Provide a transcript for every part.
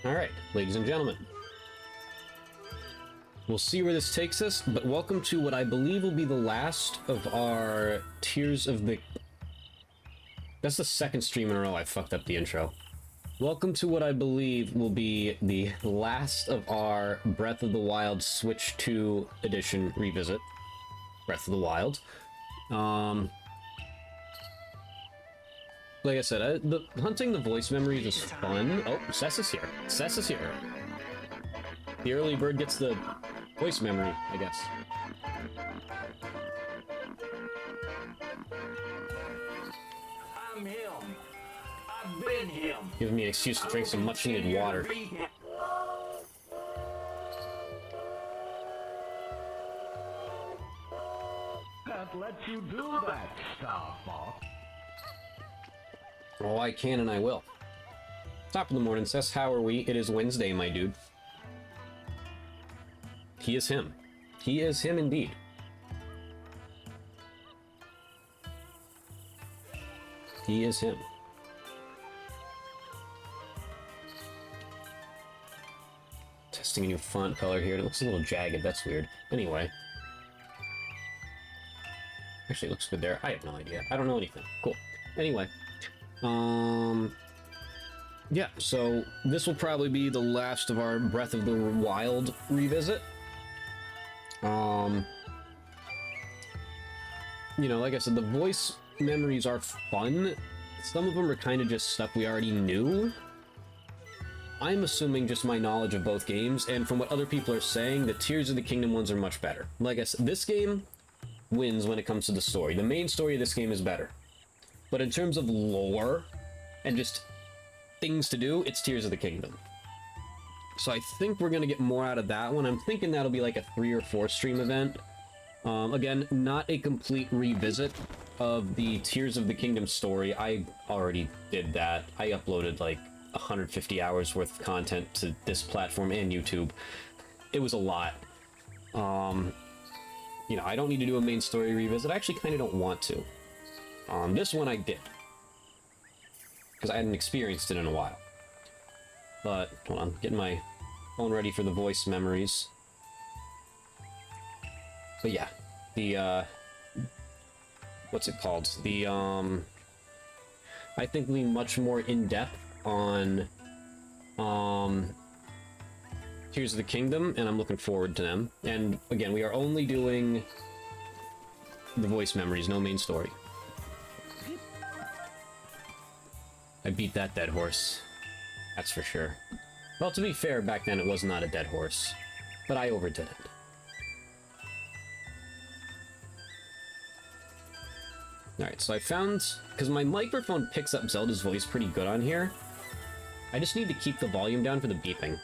Alright, ladies and gentlemen. We'll see where this takes us, but welcome to what I believe will be the last of our Tears of the... That's the second stream in a row I fucked up the intro. Welcome to what I believe will be the last of our Breath of the Wild Switch 2 edition revisit. Breath of the Wild. Like I said, hunting the voice memories is fun. Oh, Cess is here. Cess is here. The early bird gets the voice memory, I guess. I'm him. I've been him. Giving me an excuse to drink some much-needed water. Can't let you do that, Star Fox. Oh, I can and I will. Top of the morning, Cess. How are we? It is Wednesday, my dude. He is him. He is him indeed. He is him. Testing a new font color here. It looks a little jagged. That's weird. Anyway. Actually, it looks good there. I have no idea. I don't know anything. Cool. Anyway. Yeah, so this will probably be the last of our Breath of the Wild revisit. You know, like I said, the voice memories are fun. Some of them are kind of just stuff we already knew. I'm assuming just my knowledge of both games, and from what other people are saying, the Tears of the Kingdom ones are much better. Like I said, this game wins when it comes to the story. The main story of this game is better. But in terms of lore and just things to do, it's Tears of the Kingdom. So I think we're going to get more out of that one. I'm thinking that'll be like a 3 or 4 stream event. Again, not a complete revisit of the Tears of the Kingdom story. I already did that. I uploaded like 150 hours worth of content to this platform and YouTube. It was a lot. You know, I don't need to do a main story revisit. I actually kind of don't want to. This one I did. Because I hadn't experienced it in a while. But, hold on, getting my phone ready for the voice memories. But yeah, the, what's it called? The, I think we'll be much more in-depth on, Tears of the Kingdom, and I'm looking forward to them. And, again, we are only doing the voice memories, no main story. I beat that dead horse. That's for sure. Well, to be fair, back then it was not a dead horse. But I overdid it. Alright, so I found... Because my microphone picks up Zelda's voice pretty good on here. I just need to keep the volume down for the beeping.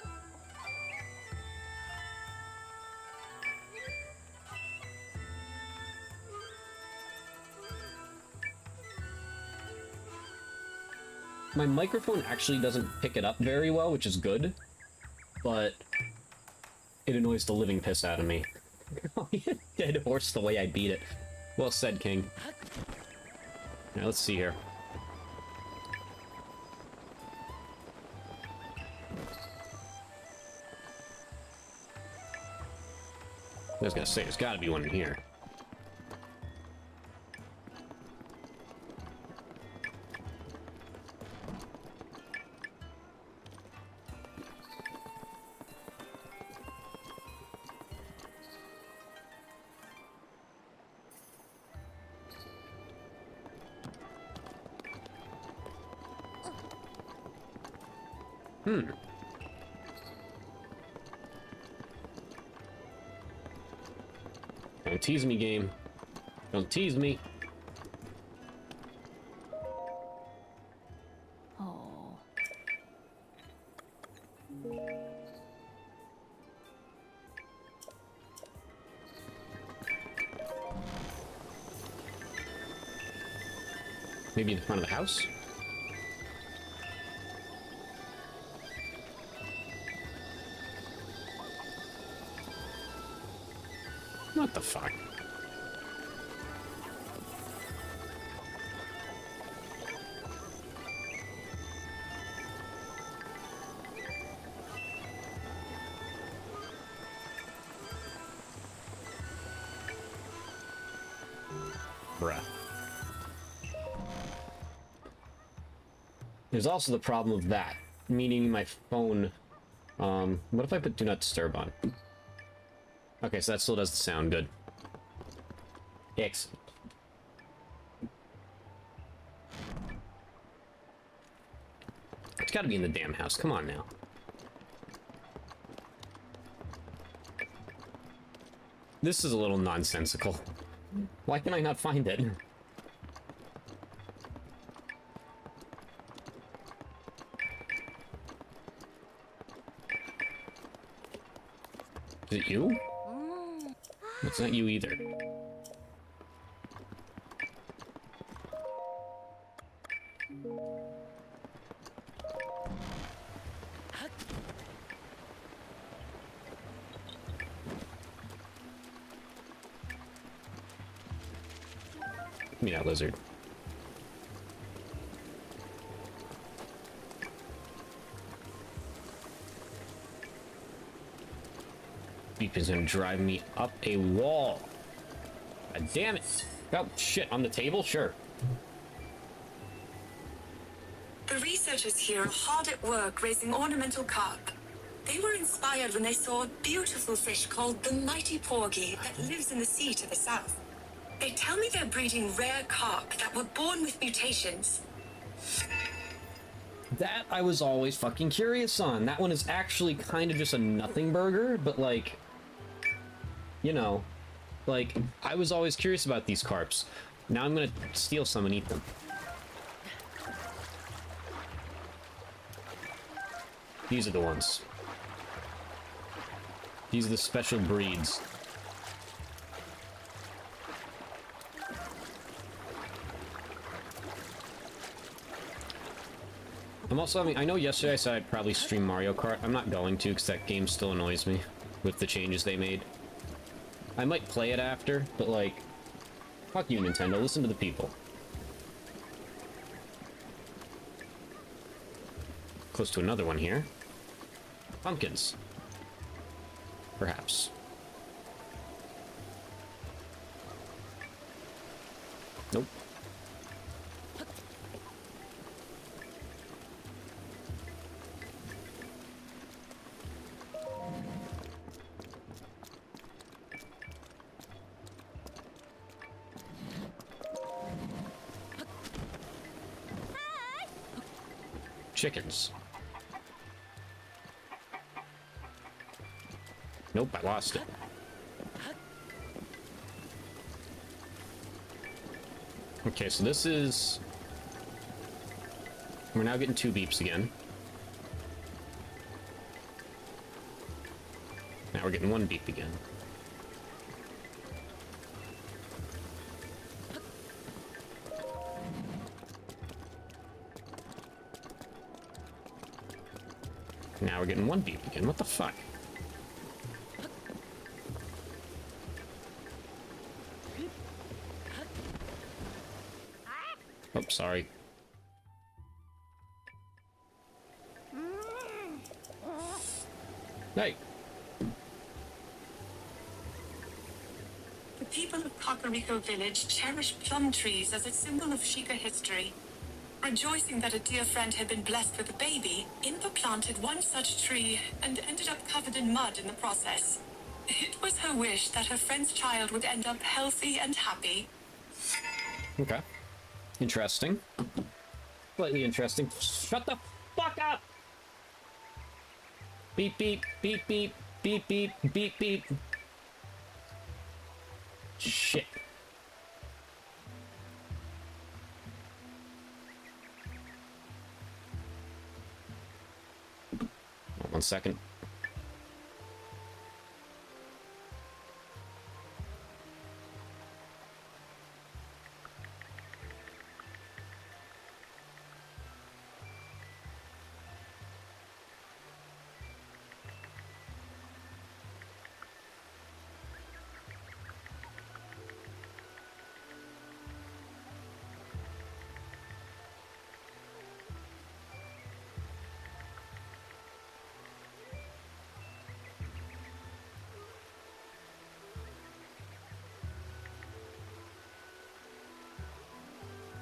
My microphone actually doesn't pick it up very well, which is good, but it annoys the living piss out of me. Dead horse the way I beat it. Well said, King. Now let's see here. I was gonna say, there's gotta be one in here. Don't tease me, game. Don't tease me. Oh. Maybe in front of the house? What the fuck? Bruh. There's also the problem of that, meaning my phone... what if I put Do Not Disturb on? Okay, so that still does the sound good. Excellent. It's gotta be in the damn house. Come on now. This is a little nonsensical. Why can I not find it? Is it you? It's not you either. Give me that lizard. Beep is gonna drive me up a wall. God damn it. Oh, shit, on the table? Sure. The researchers here are hard at work raising ornamental carp. They were inspired when they saw a beautiful fish called the mighty porgy that lives in the sea to the south. They tell me they're breeding rare carp that were born with mutations. That I was always fucking curious on. That one is actually kind of just a nothing burger, but like, you know, like, I was always curious about these carps. Now I'm gonna steal some and eat them. These are the ones. These are the special breeds. I'm also having... I know yesterday I said I'd probably stream Mario Kart. I'm not going to, because that game still annoys me with the changes they made. I might play it after, but like... Fuck you, Nintendo. Listen to the people. Close to another one here. Pumpkins. Perhaps. Nope. Chickens. Nope, I lost it. Okay, so this is... We're now getting 2 beeps again. Now we're getting 1 beep again. Now we're getting 1 beep again. What the fuck? Oh, sorry. Hey. The people of Kakariko Village cherish plum trees as a symbol of Sheikah history. Rejoicing that a dear friend had been blessed with a baby, Impa planted one such tree and ended up covered in mud in the process. It was her wish that her friend's child would end up healthy and happy. Okay. Interesting. Slightly interesting. Shut the fuck up! Beep, beep, beep, beep, beep, beep, beep, beep. Shit. 1 second.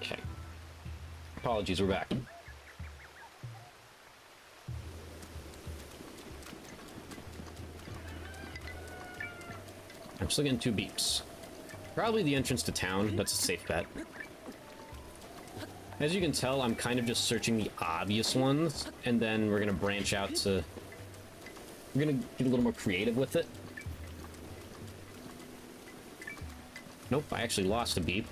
Okay. Apologies, we're back. I'm still getting 2 beeps. Probably the entrance to town. That's a safe bet. As you can tell, I'm kind of just searching the obvious ones, and then we're gonna branch out to... We're gonna get a little more creative with it. Nope, I actually lost a beep.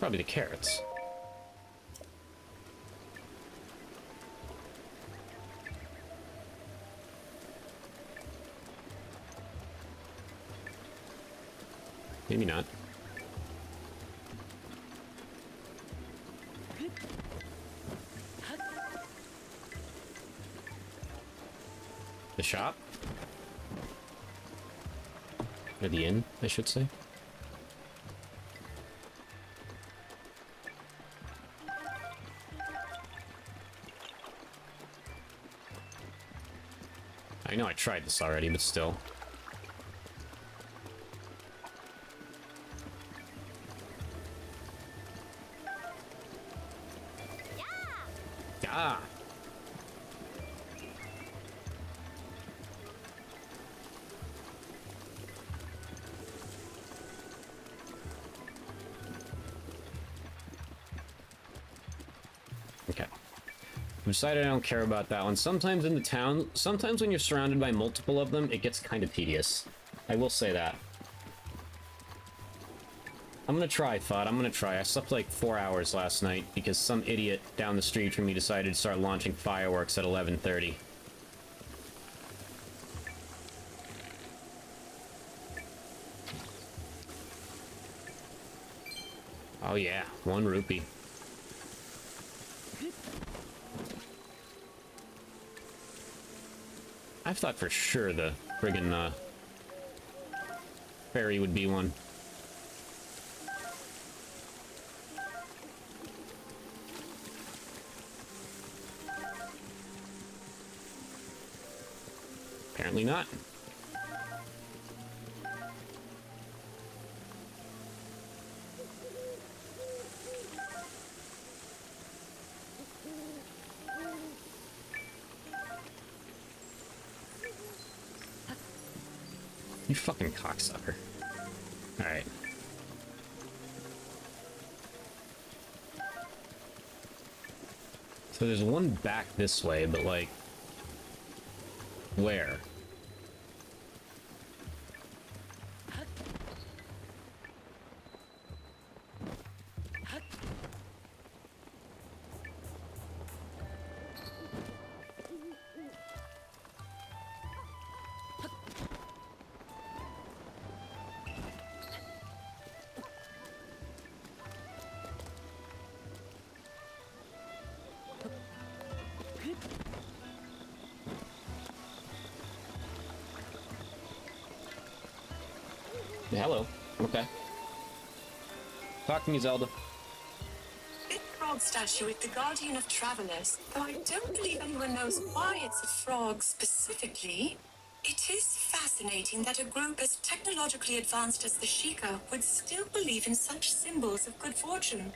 Probably the carrots. Maybe not. The shop? Or the inn, I should say. I know I tried this already, but still. Ah! Okay. I've decided I don't care about that one. Sometimes in the town, sometimes when you're surrounded by multiple of them, it gets kind of tedious. I will say that. I'm gonna try, Thought. I'm gonna try. I slept like 4 hours last night because some idiot down the street from me decided to start launching fireworks at 11:30. Oh yeah, 1 rupee. I thought for sure the friggin' ferry would be one. Apparently not. You fucking cocksucker. Alright. So there's one back this way, but like... where? Hello. Okay. Talk to me, Zelda. This frog statue is the guardian of travelers, though I don't believe anyone knows why it's a frog specifically. It is fascinating that a group as technologically advanced as the Sheikah would still believe in such symbols of good fortune.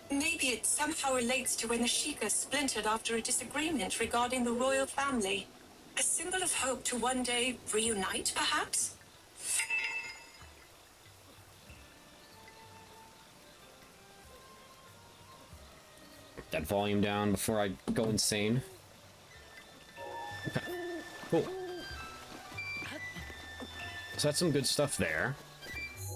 Maybe it somehow relates to when the Sheikah splintered after a disagreement regarding the royal family. A symbol of hope to one day reunite, perhaps? That volume down before I go insane. Okay, cool. So that's some good stuff there.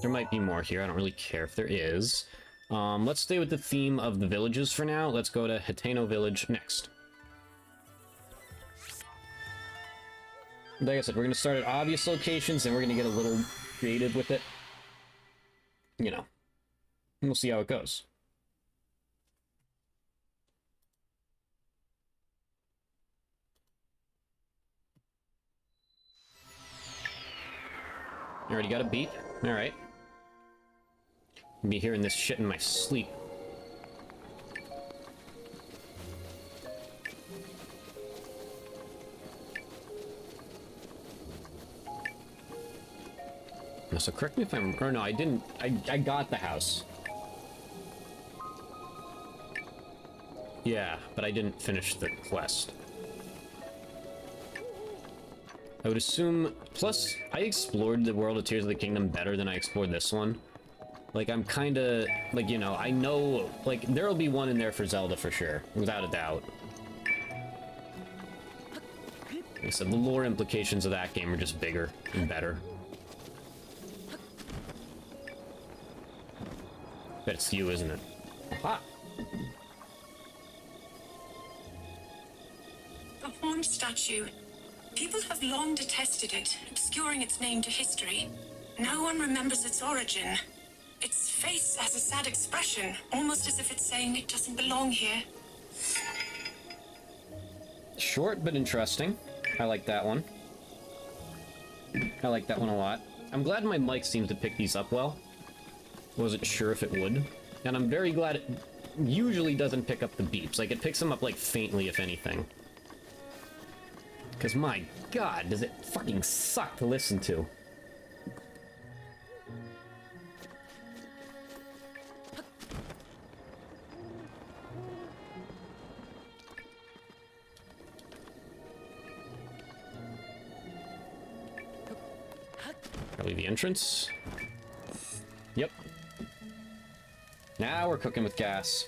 There might be more here. I don't really care if there is. Let's stay with the theme of the villages for now. Let's go to Hateno Village next. Like I said, we're going to start at obvious locations, and we're going to get a little creative with it. You know. And we'll see how it goes. You already got a beat? Alright. I'll be hearing this shit in my sleep. No, so correct me if I'm... Or no, I didn't... I got the house. Yeah, but I didn't finish the quest. I would assume... Plus, I explored the world of Tears of the Kingdom better than I explored this one. Like, I'm kinda... Like, you know, I know... Like, there'll be one in there for Zelda for sure. Without a doubt. Like I said, the lore implications of that game are just bigger and better. Bet it's you, isn't it? Aha! The horned statue. People have long detested it, obscuring its name to history. No one remembers its origin. Its face has a sad expression, almost as if it's saying it doesn't belong here. Short but interesting. I like that one. I like that one a lot. I'm glad my mic seems to pick these up well. Wasn't sure if it would. And I'm very glad it usually doesn't pick up the beeps. Like, it picks them up, like, faintly, if anything. Because, my god, does it fucking suck to listen to. Probably the entrance. Yep. Now we're cooking with gas.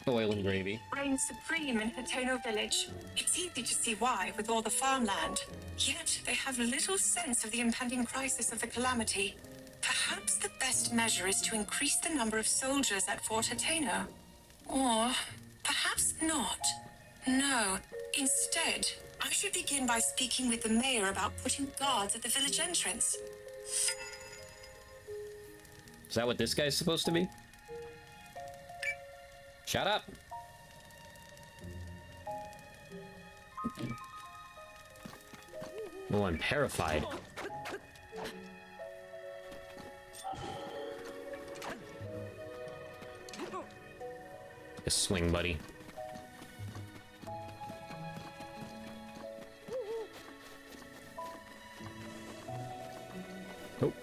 Oil and gravy. Reigns supreme in Hateno village. It's easy to see why, with all the farmland. Yet they have little sense of the impending crisis of the calamity. Perhaps the best measure is to increase the number of soldiers at Fort Hateno. Or perhaps not. No. Instead, I should begin by speaking with the mayor about putting guards at the village entrance. Is that what this guy's supposed to be? Shut up! Oh, I'm terrified. A swing, buddy. Oh.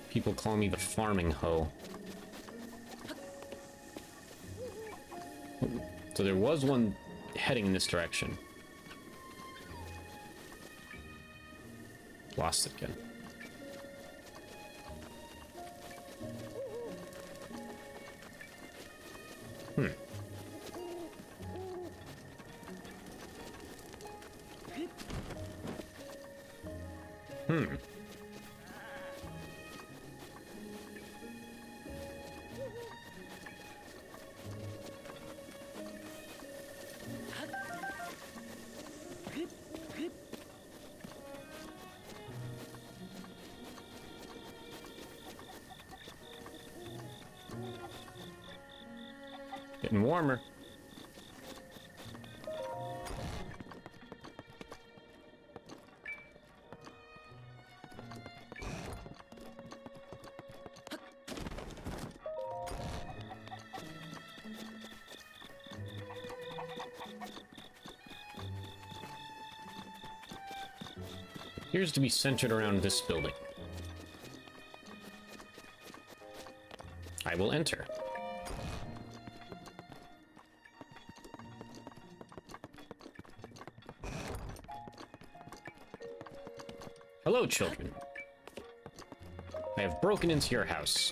People call me the farming hoe. So there was one heading in this direction. Lost it again. Getting warmer. Appears to be centered around this building. I will enter. Hello, children. I have broken into your house.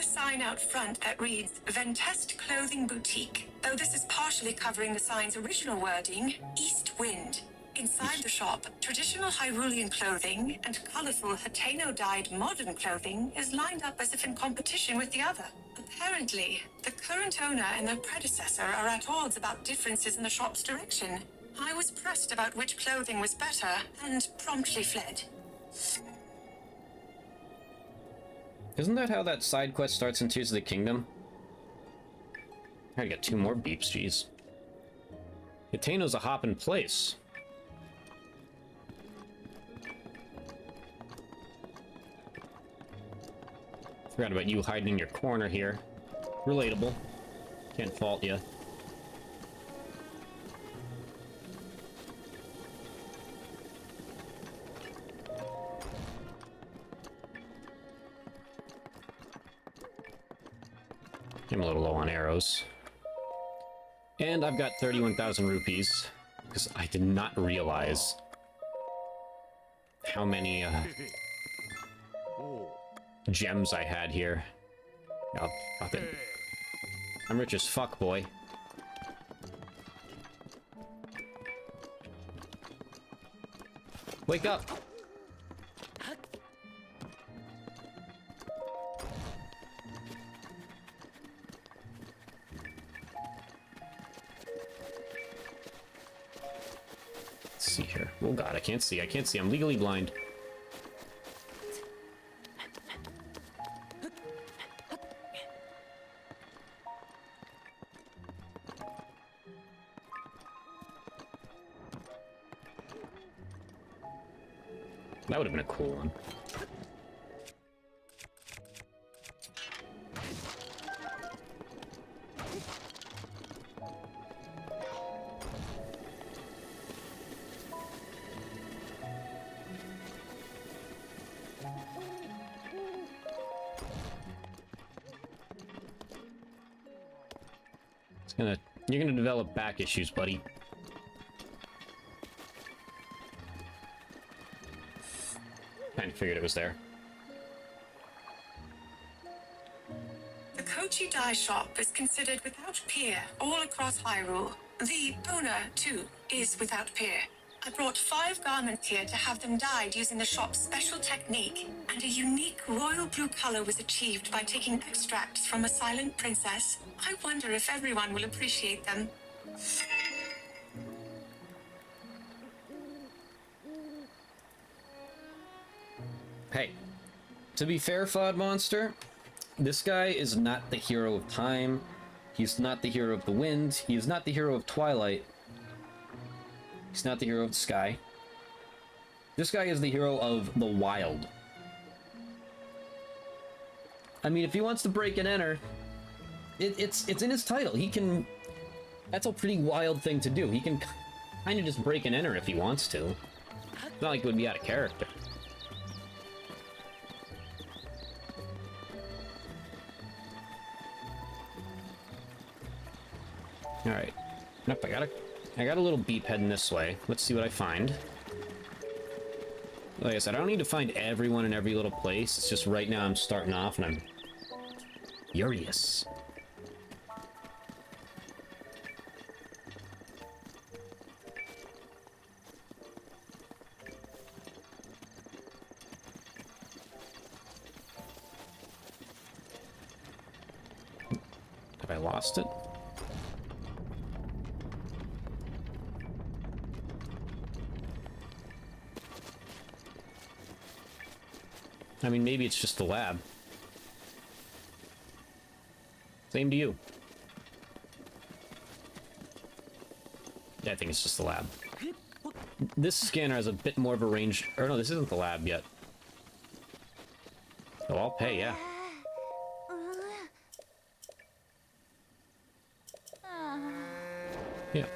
Sign out front that reads Ventest Clothing Boutique. Though this is partially covering the sign's original wording, East Wind. Inside the shop, traditional Hyrulean clothing and colorful Hateno-dyed modern clothing is lined up as if in competition with the other. Apparently, the current owner and their predecessor are at odds about differences in the shop's direction. I was pressed about which clothing was better and promptly fled. Isn't that how that side quest starts in Tears of the Kingdom? I gotta get 2 more beeps, jeez. Hateno's a hop in place. Forgot about you hiding in your corner here. Relatable. Can't fault you. I'm a little low on arrows. And I've got 31,000 rupees, because I did not realize how many gems I had here. Oh, fuck it. I'm rich as fuck, boy. Wake up! Let's see here. Oh god, I can't see. I can't see. I'm legally blind. That would have been a cool one. You're gonna develop back issues, buddy. Kinda figured it was there. The Kochi dye shop is considered without peer all across Hyrule. The owner, too, is without peer. I brought 5 garments here to have them dyed using the shop's special technique, and a unique royal blue color was achieved by taking extracts from a silent princess. I wonder if everyone will appreciate them. Hey, to be fair, Fod Monster, this guy is not the hero of time. He's not the hero of the wind. He is not the hero of Twilight. He's not the hero of the sky. This guy is the hero of the wild. I mean, if he wants to break and enter, it's in his title. He can... That's a pretty wild thing to do. He can kind of just break and enter if he wants to. It's not like it would be out of character. Alright. Nope, I got a little beep heading this way. Let's see what I find. Like I said, I don't need to find everyone in every little place. It's just right now I'm starting off and I'm furious. Have I lost it? I mean, maybe it's just the lab. Same to you. Yeah, I think it's just the lab. This scanner has a bit more of a range... Or no, this isn't the lab yet. Oh, I'll pay, yeah. Yeah.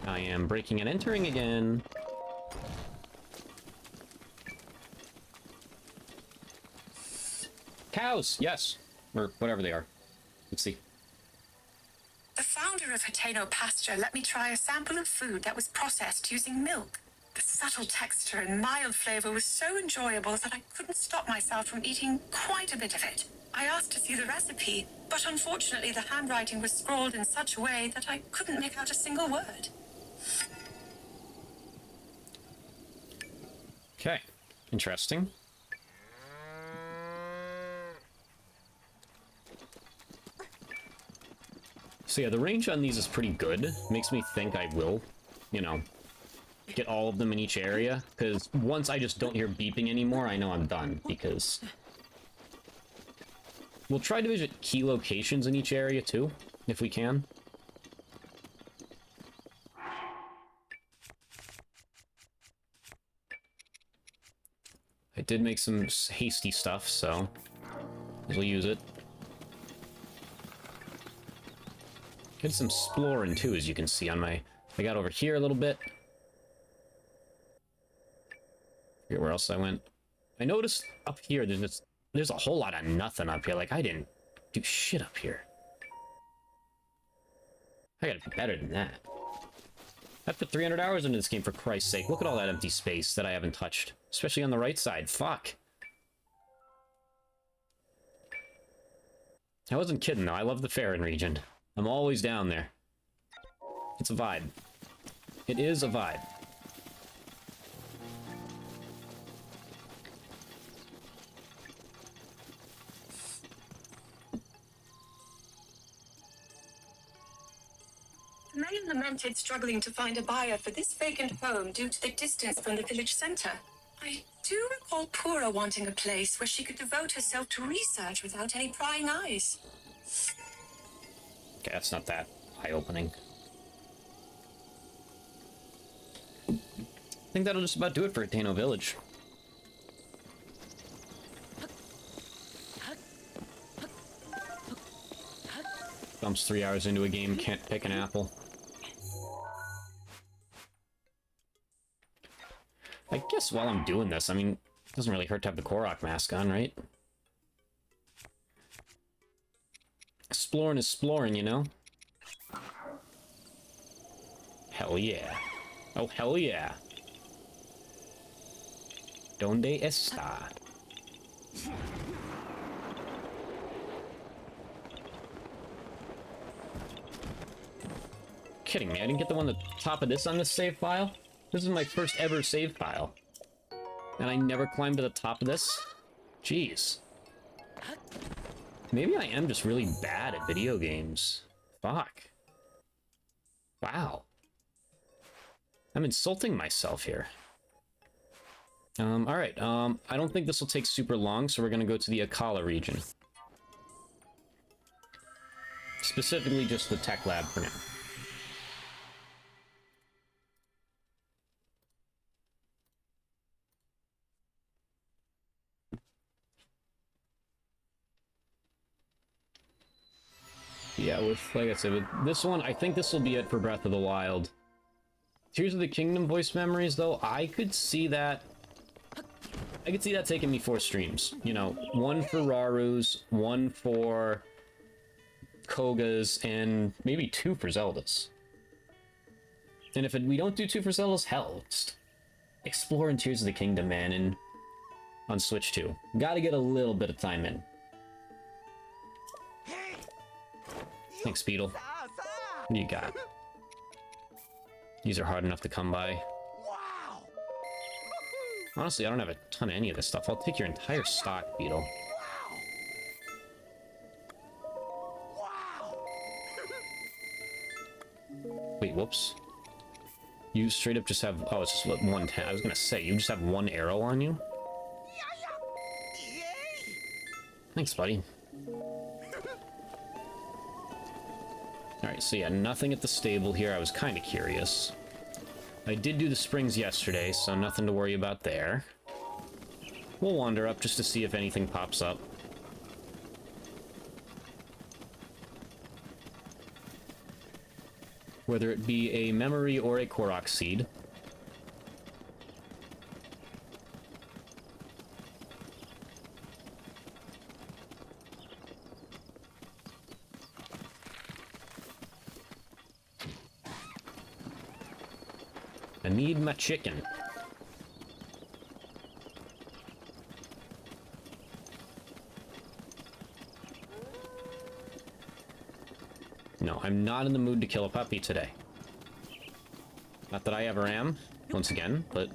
I am breaking and entering again. Cows, yes. Or whatever they are. Let's see. The founder of Hateno Pasture let me try a sample of food that was processed using milk. The subtle texture and mild flavor was so enjoyable that I couldn't stop myself from eating quite a bit of it. I asked to see the recipe, but unfortunately the handwriting was scrawled in such a way that I couldn't make out a single word. Okay, interesting. So yeah, the range on these is pretty good. Makes me think I will you know, get all of them in each area, because once I just don't hear beeping anymore, I know I'm done, because we'll try to visit key locations in each area, too, if we can. I did make some hasty stuff, so we'll use it. Get some exploring, too, as you can see on my... I got over here a little bit. Forget where else I went. I noticed up here, there's a whole lot of nothing up here. Like, I didn't do shit up here. I gotta be better than that. I put 300 hours into this game, for Christ's sake. Look at all that empty space that I haven't touched. Especially on the right side. Fuck. I wasn't kidding, though. I love the Farron region. I'm always down there. It's a vibe. It is a vibe. The man lamented struggling to find a buyer for this vacant home due to the distance from the village center. I do recall Pura wanting a place where she could devote herself to research without any prying eyes. Okay, that's not that eye-opening. I think that'll just about do it for Atano Village. Dumps 3 hours into a game, can't pick an apple. I guess while I'm doing this, I mean, it doesn't really hurt to have the Korok mask on, right? Exploring is exploring, you know? Hell yeah. Oh, hell yeah. Donde está? Kidding me, I didn't get the one at the top of this on this save file? This is my first ever save file. And I never climbed to the top of this? Jeez. Maybe I am just really bad at video games. Fuck. Wow. I'm insulting myself here. Alright, I don't think this will take super long, so we're gonna go to the Akkala region. Specifically just the tech lab for now. Yeah, with, like I said, with this one, I think this will be it for Breath of the Wild. Tears of the Kingdom voice memories, though, I could see that taking me 4 streams. You know, 1 for Raru's, 1 for Koga's, and maybe 2 for Zelda's. And if we don't do 2 for Zelda's, hell, just explore in Tears of the Kingdom, man, and on Switch 2. Gotta get a little bit of time in. Thanks, Beetle. What do you got? These are hard enough to come by. Honestly, I don't have a ton of any of this stuff. I'll take your entire stock, Beetle. Wait, whoops. You straight up just have... Oh, it's just one... I was gonna say, you just have 1 arrow on you? Thanks, buddy. Alright, so yeah, nothing at the stable here. I was kind of curious. I did do the springs yesterday, so nothing to worry about there. We'll wander up just to see if anything pops up. Whether it be a memory or a Korok seed. I need my chicken. No, I'm not in the mood to kill a puppy today. Not that I ever am, once again, but...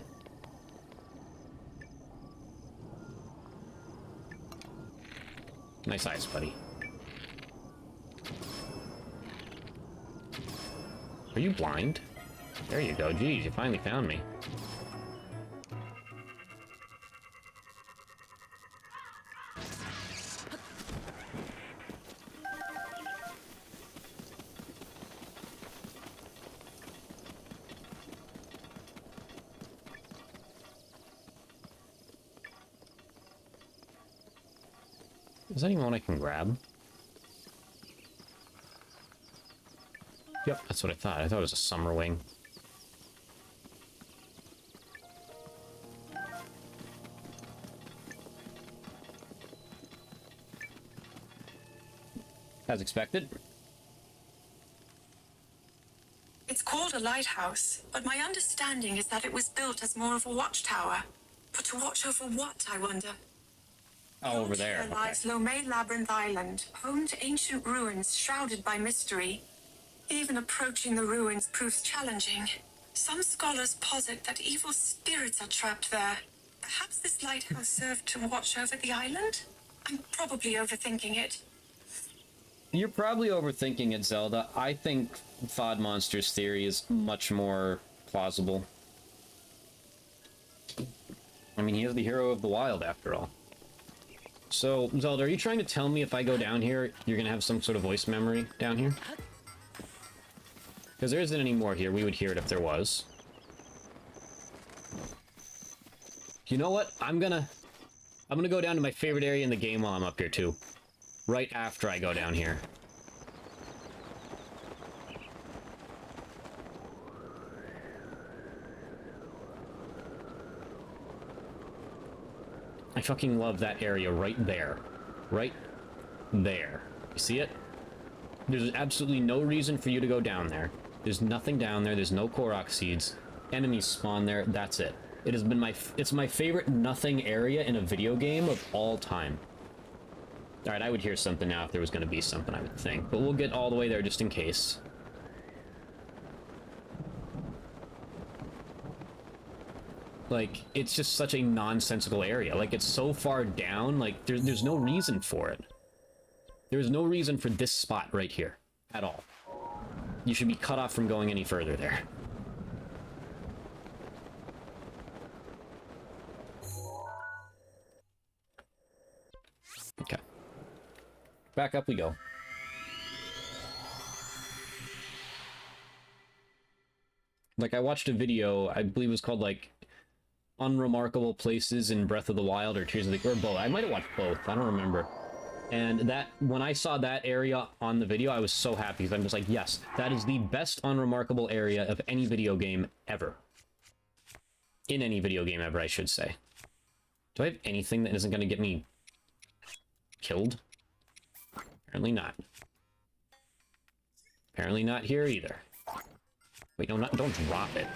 Nice eyes, buddy. Are you blind? There you go. Geez, you finally found me. Is there anyone I can grab? Yep, that's what I thought. I thought it was a summer wing. As expected. It's called a lighthouse, but my understanding is that it was built as more of a watchtower. But to watch over what, I wonder? Oh, over there. Here lies Lomé Labyrinth Island, home to ancient ruins shrouded by mystery. Even approaching the ruins proves challenging. Some scholars posit that evil spirits are trapped there. Perhaps this lighthouse served to watch over the island? I'm probably overthinking it. You're probably overthinking it, Zelda. I think Thod Monster's theory is much more plausible. I mean, he is the hero of the wild, after all. So, Zelda, are you trying to tell me if I go down here, you're gonna have some sort of voice memory down here? Because there isn't any more here. We would hear it if there was. You know what? I'm gonna go down to my favorite area in the game while I'm up here, too. Right after I go down here. I fucking love that area right there. Right there. You see it? There's absolutely no reason for you to go down there. There's nothing down there. There's no Korok seeds. Enemies spawn there. That's it. It has been it's my favorite nothing area in a video game of all time. Alright, I would hear something now if there was going to be something, I would think. But we'll get all the way there just in case. Like, it's just such a nonsensical area. Like, it's so far down, like, there's no reason for it. There's no reason for this spot right here. At all. You should be cut off from going any further there. Okay. Back up we go. Like, I watched a video, I believe it was called, like, Unremarkable Places in Breath of the Wild or Tears of the... or both. I might have watched both. I don't remember. And that, when I saw that area on the video, I was so happy, because I'm just like, yes, that is the best unremarkable area of any video game ever. In any video game ever, I should say. Do I have anything that isn't going to get me killed? Apparently not. Apparently not here either. Wait, no, don't drop it.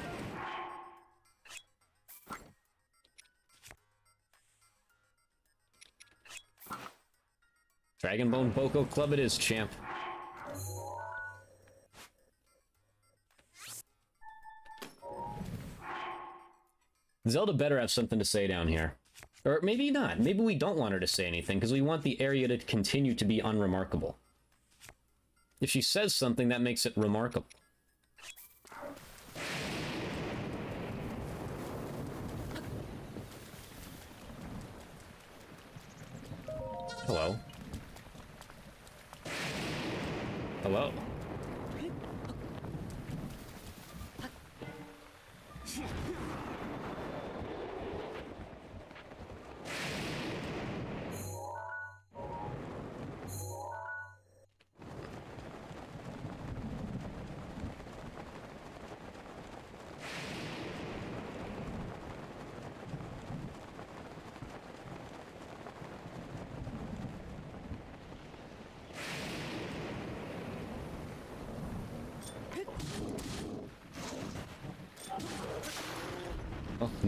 Dragonbone Boko Club it is, champ. Zelda better have something to say down here. Or maybe not. Maybe we don't want her to say anything, because we want the area to continue to be unremarkable. If she says something, that makes it remarkable. Hello. Hello.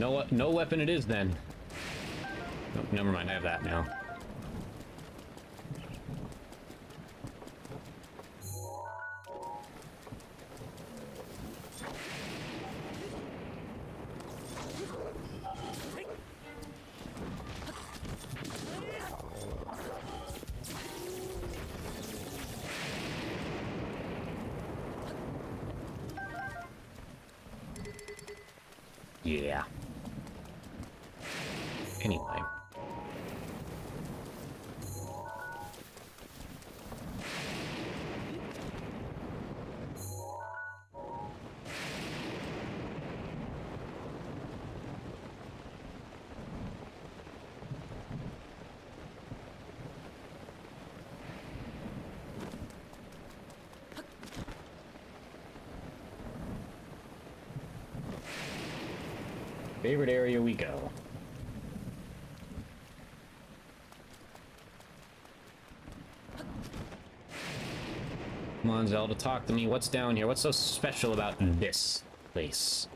Oh, no weapon it is then. Oh, never mind, I have that now. Yeah. Anyway. Favorite area we go. Come on, Zelda, talk to me. What's down here? What's so special about this place?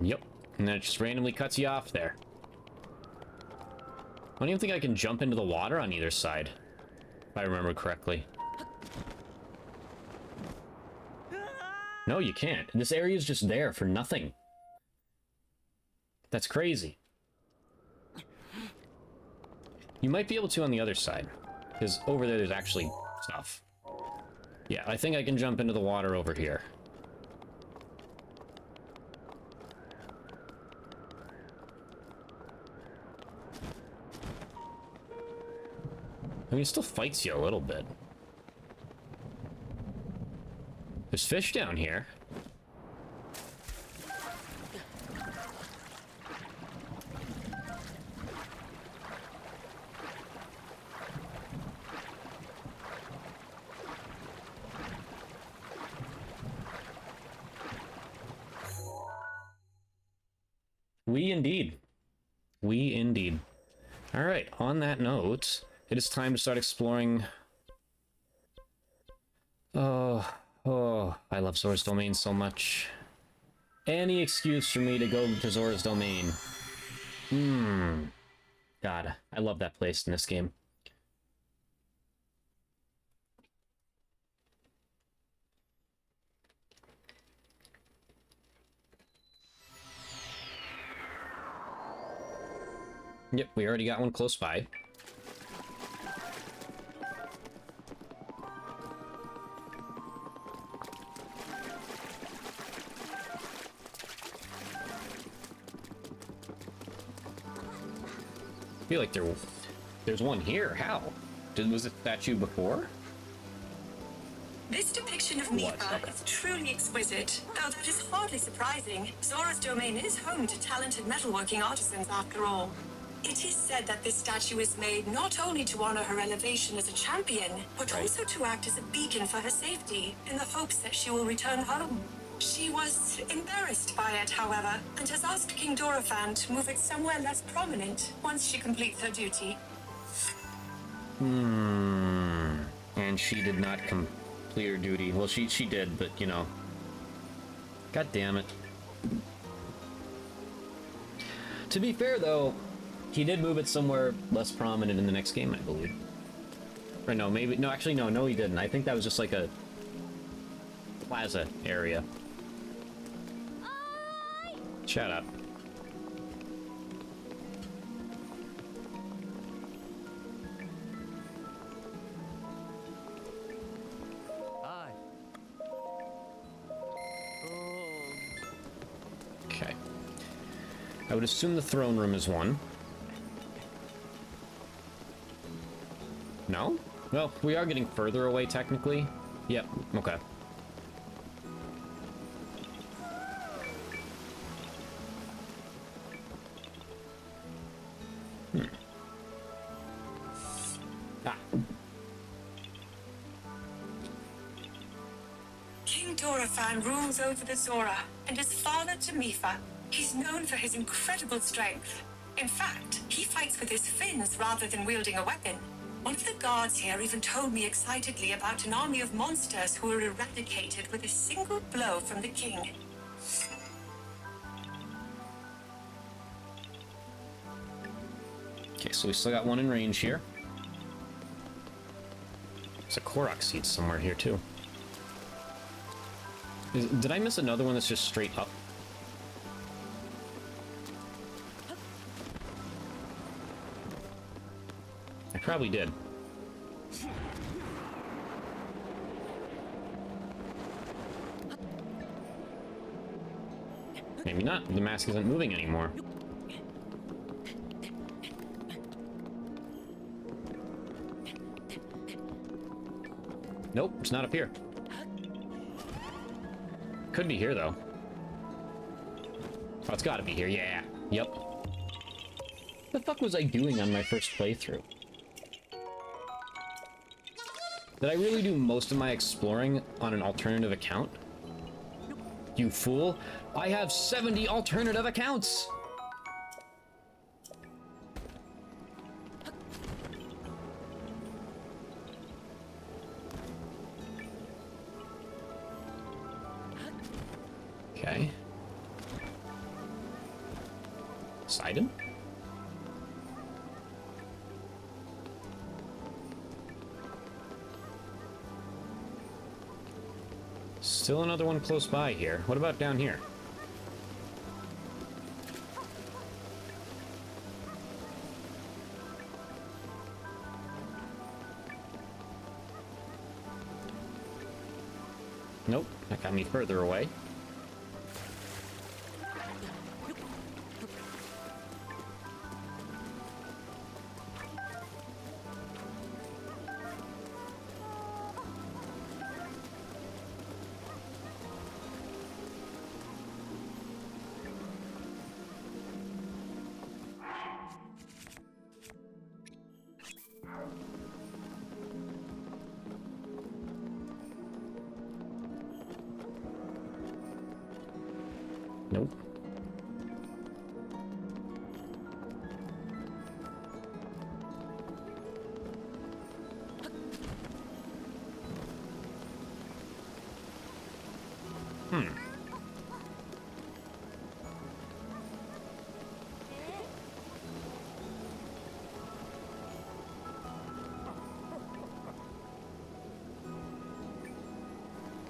Yep, and then it just randomly cuts you off there. I don't even think I can jump into the water on either side, if I remember correctly. No, you can't. This area is just there for nothing. That's crazy. You might be able to on the other side, because over there's actually stuff. Yeah, I think I can jump into the water over here. I mean, it still fights you a little bit. There's fish down here. We indeed. We indeed. All right, on that note, it is time to start exploring. Oh, I love Zora's Domain so much. Any excuse for me to go to Zora's Domain. God, I love that place in this game. Yep, we already got one close by. I feel like there's one here. How? Was it statue before? This depiction of Mipha is truly exquisite, though that is hardly surprising. Zora's Domain is home to talented metalworking artisans after all. It is said that this statue is made not only to honor her elevation as a champion, but also to act as a beacon for her safety, in the hopes that she will return home. She was embarrassed by it, however, and has asked King Dorephan to move it somewhere less prominent once she completes her duty. And she did not complete her duty. Well, she did, but you know. God damn it. To be fair, though, he did move it somewhere less prominent in the next game, I believe. Or no, maybe... No, actually, no, he didn't. I think that was just like a plaza area. Shut up. Hi. Okay. I would assume the throne room is one. No? Well, we are getting further away, technically. Yep, okay. King Dorephan rules over the Zora and is father to Mipha. He's known for his incredible strength. In fact, he fights with his fins rather than wielding a weapon. One of the guards here even told me excitedly about an army of monsters who were eradicated with a single blow from the king. Okay, so we still got one in range here. There's a Korok seed somewhere here, too. Did I miss another one that's just straight up? I probably did. Maybe not. The mask isn't moving anymore. Nope, it's not up here. Could be here, though. Oh, it's gotta be here, yeah. Yep. What the fuck was I doing on my first playthrough? Did I really do most of my exploring on an alternative account? You fool! I have 70 alternative accounts! Okay. Sidon? Still another one close by here. What about down here? Nope, that got me further away. Nope.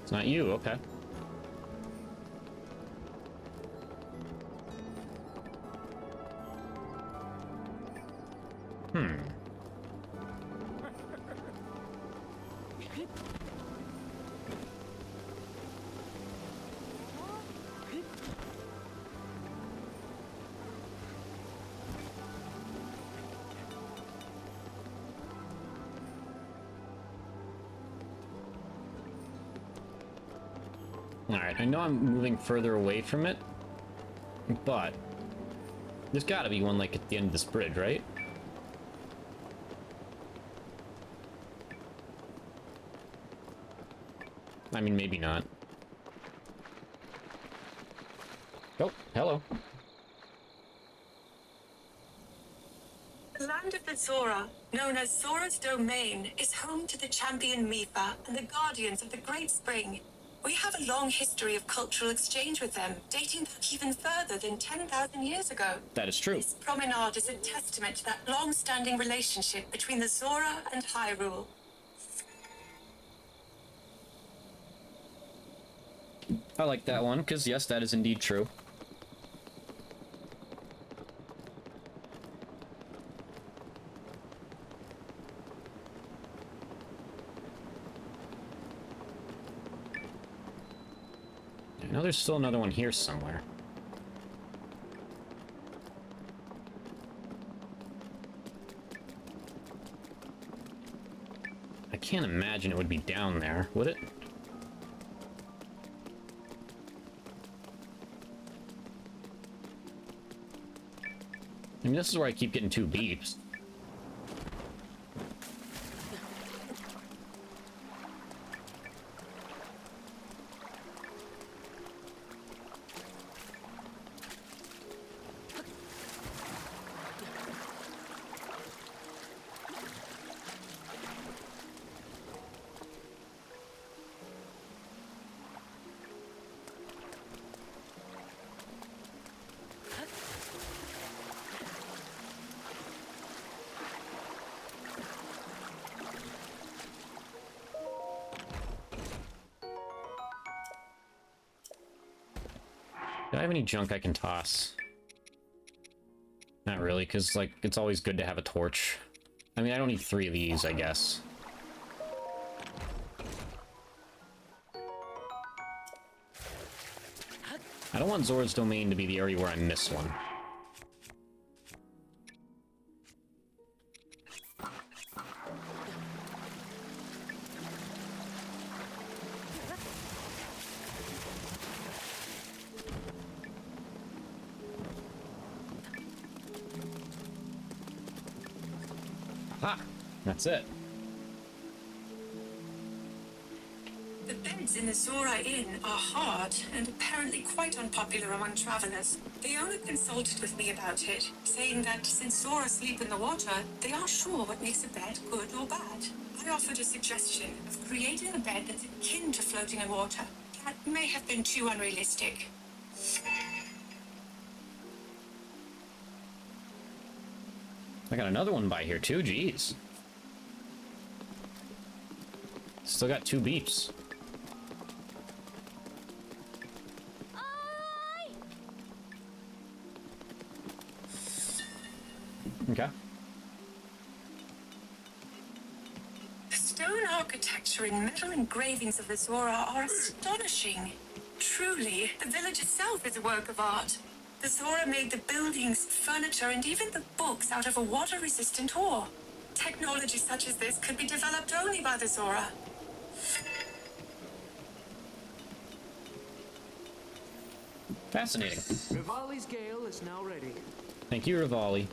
It's not you, okay. Alright, I know I'm moving further away from it, but there's gotta be one, like, at the end of this bridge, right? I mean, maybe not. Oh, hello. The land of the Zora, known as Zora's Domain, is home to the champion Mifa and the guardians of the Great Spring. We have a long history of cultural exchange with them, dating back even further than 10,000 years ago. That is true. This promenade is a testament to that long-standing relationship between the Zora and Hyrule. I like that one, because yes, that is indeed true. I know there's still another one here somewhere. I can't imagine it would be down there, would it? I mean, this is where I keep getting two beeps. Do I have any junk I can toss? Not really, because, like, it's always good to have a torch. I mean, I don't need 3 of these, I guess. I don't want Zora's Domain to be the area where I miss one. Ah, that's it. The beds in the Zora Inn are hard and apparently quite unpopular among travelers. The owner consulted with me about it, saying that since Zora sleep in the water, they aren't sure what makes a bed good or bad. I offered a suggestion of creating a bed that's akin to floating in water. That may have been too unrealistic. I got another one by here too, jeez. Still got 2 beeps. Okay. The stone architecture and metal engravings of the Zora are astonishing. Truly, the village itself is a work of art. The Zora made the buildings, furniture, and even the books out of a water-resistant ore. Technology such as this could be developed only by the Zora. Fascinating. Rivali's gale is now ready. Thank you, Rivali.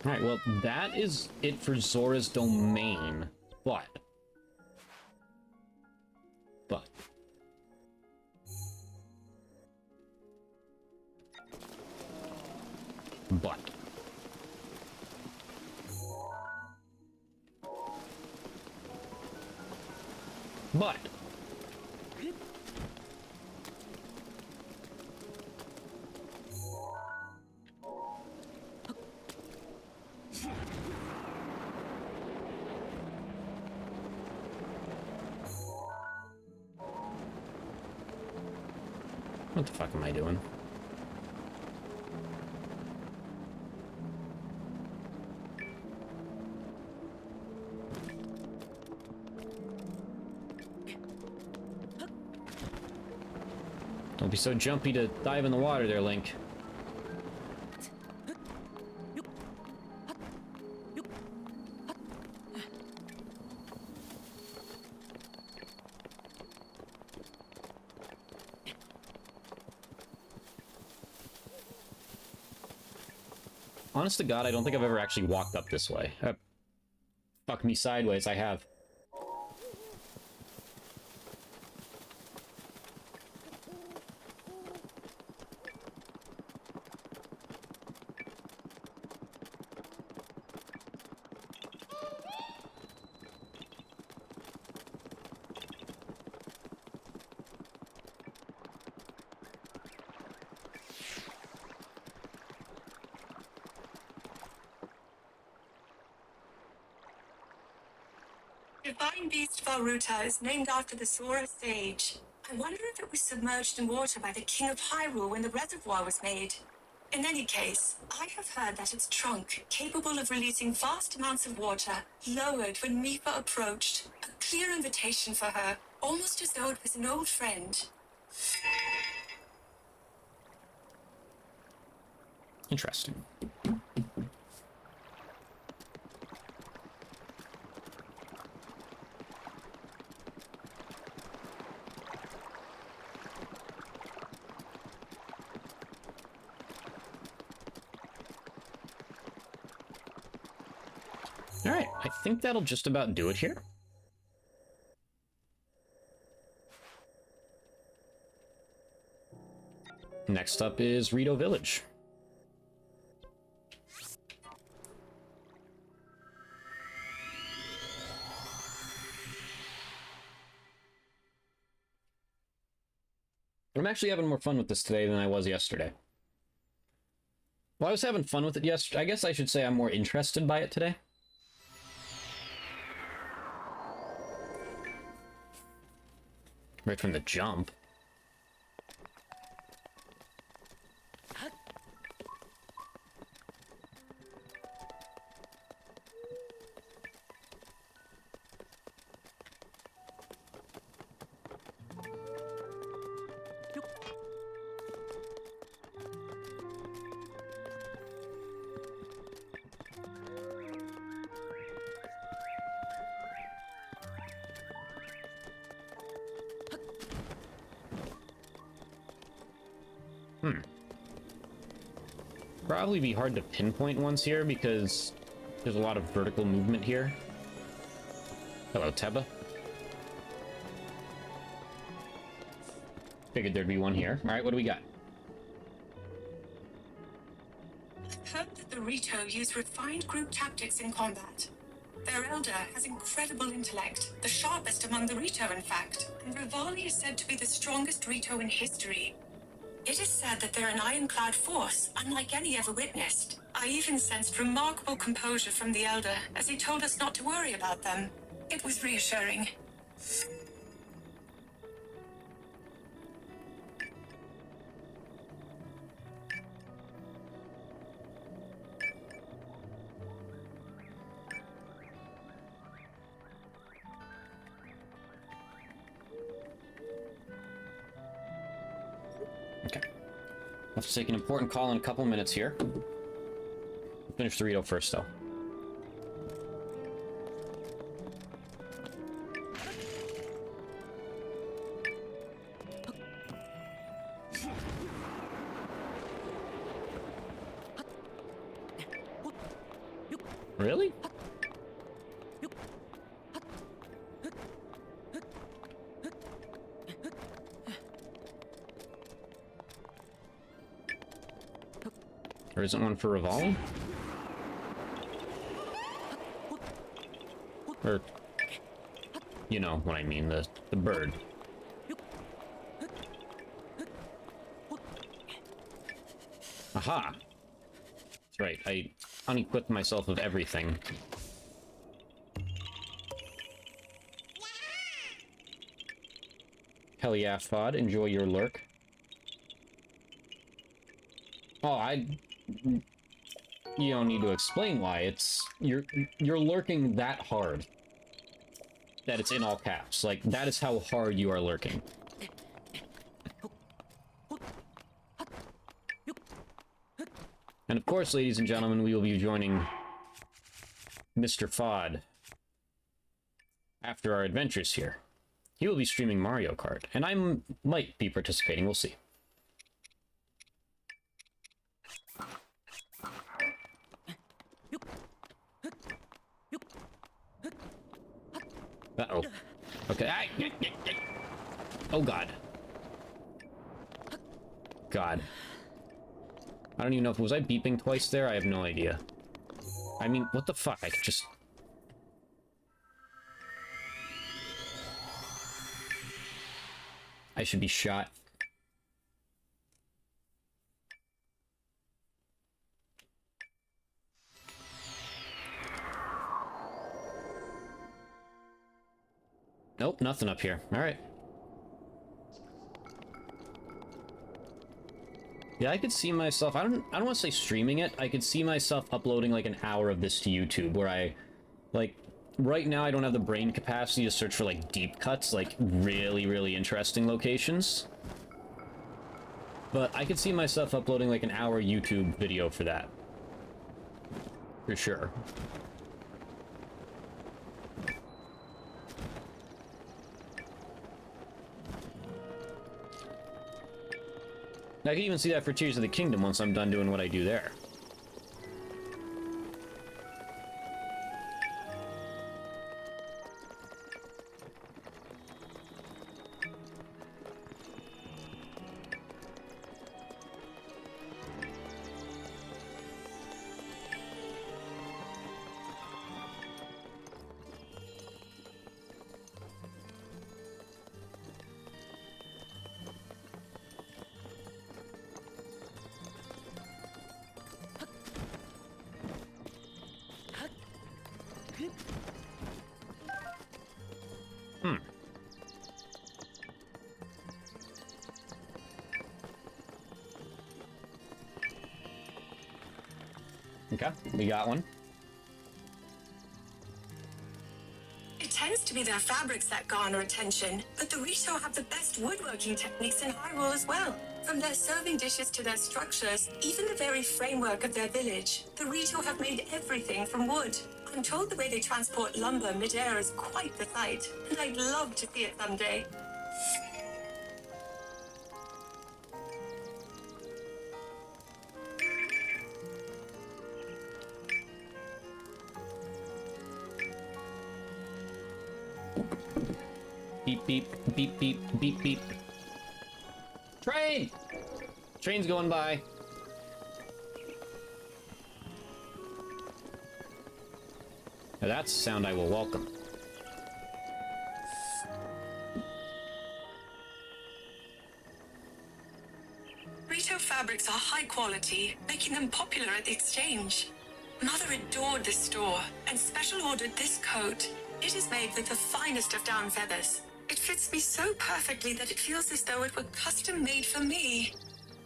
Alright, well, that is it for Zora's Domain. But... But... What the fuck am I doing? Don't be so jumpy to dive in the water there, Link. Honest to God, I don't think I've ever actually walked up this way. Fuck me sideways, I have. Divine Beast Varuta is named after the Zora sage. I wonder if it was submerged in water by the King of Hyrule when the reservoir was made. In any case, I have heard that its trunk, capable of releasing vast amounts of water, lowered when Mipha approached. A clear invitation for her, almost as though it was an old friend. Interesting. Alright, I think that'll just about do it here. Next up is Rito Village. I'm actually having more fun with this today than I was yesterday. Well, I was having fun with it yesterday. I guess I should say I'm more interested by it today. Right from the jump. probably be hard to pinpoint ones here because there's a lot of vertical movement here. Hello, Teba. Figured there'd be one here. Alright, what do we got? I've heard that the Rito use refined group tactics in combat. Their elder has incredible intellect, the sharpest among the Rito, in fact, and Rivali is said to be the strongest Rito in history. It is said that they're an ironclad force, unlike any ever witnessed. I even sensed remarkable composure from the elder as he told us not to worry about them. It was reassuring. Okay. I'll have to take an important call in a couple minutes here. Finish the Rito first, though. Really? Or isn't one for Rivali? Or, you know what I mean, the bird. Aha! That's right, I unequipped myself of everything. Hell yeah, Fod, enjoy your lurk. Oh, you don't need to explain why. It's you're lurking that hard that it's in all caps. Like, that is how hard you are lurking. And of course, ladies and gentlemen, we will be joining Mr. Fod after our adventures here. He will be streaming Mario Kart, and I might be participating. We'll see. Uh-oh. Okay. Oh, God. God. I don't even know if... Was I beeping twice there? I have no idea. I mean, what the fuck? I could just... I should be shot. Nope, nothing up here. Alright. Yeah, I could see myself... I don't want to say streaming it. I could see myself uploading like an hour of this to YouTube where I... Like, right now I don't have the brain capacity to search for like deep cuts, like really, really interesting locations. But I could see myself uploading like an hour YouTube video for that. For sure. I could even see that for Tears of the Kingdom once I'm done doing what I do there. Okay, we got one. It tends to be their fabrics that garner attention, but the Rito have the best woodworking techniques in Hyrule as well. From their serving dishes to their structures, even the very framework of their village, the Rito have made everything from wood. I'm told the way they transport lumber mid-air is quite the sight, and I'd love to see it someday. Beep, beep, beep, beep, beep, beep. Train! Train's going by. Now that's a sound I will welcome. Rito fabrics are high quality, making them popular at the exchange. Mother adored this store and special ordered this coat. It is made with the finest of down feathers. It fits me so perfectly that it feels as though it were custom made for me.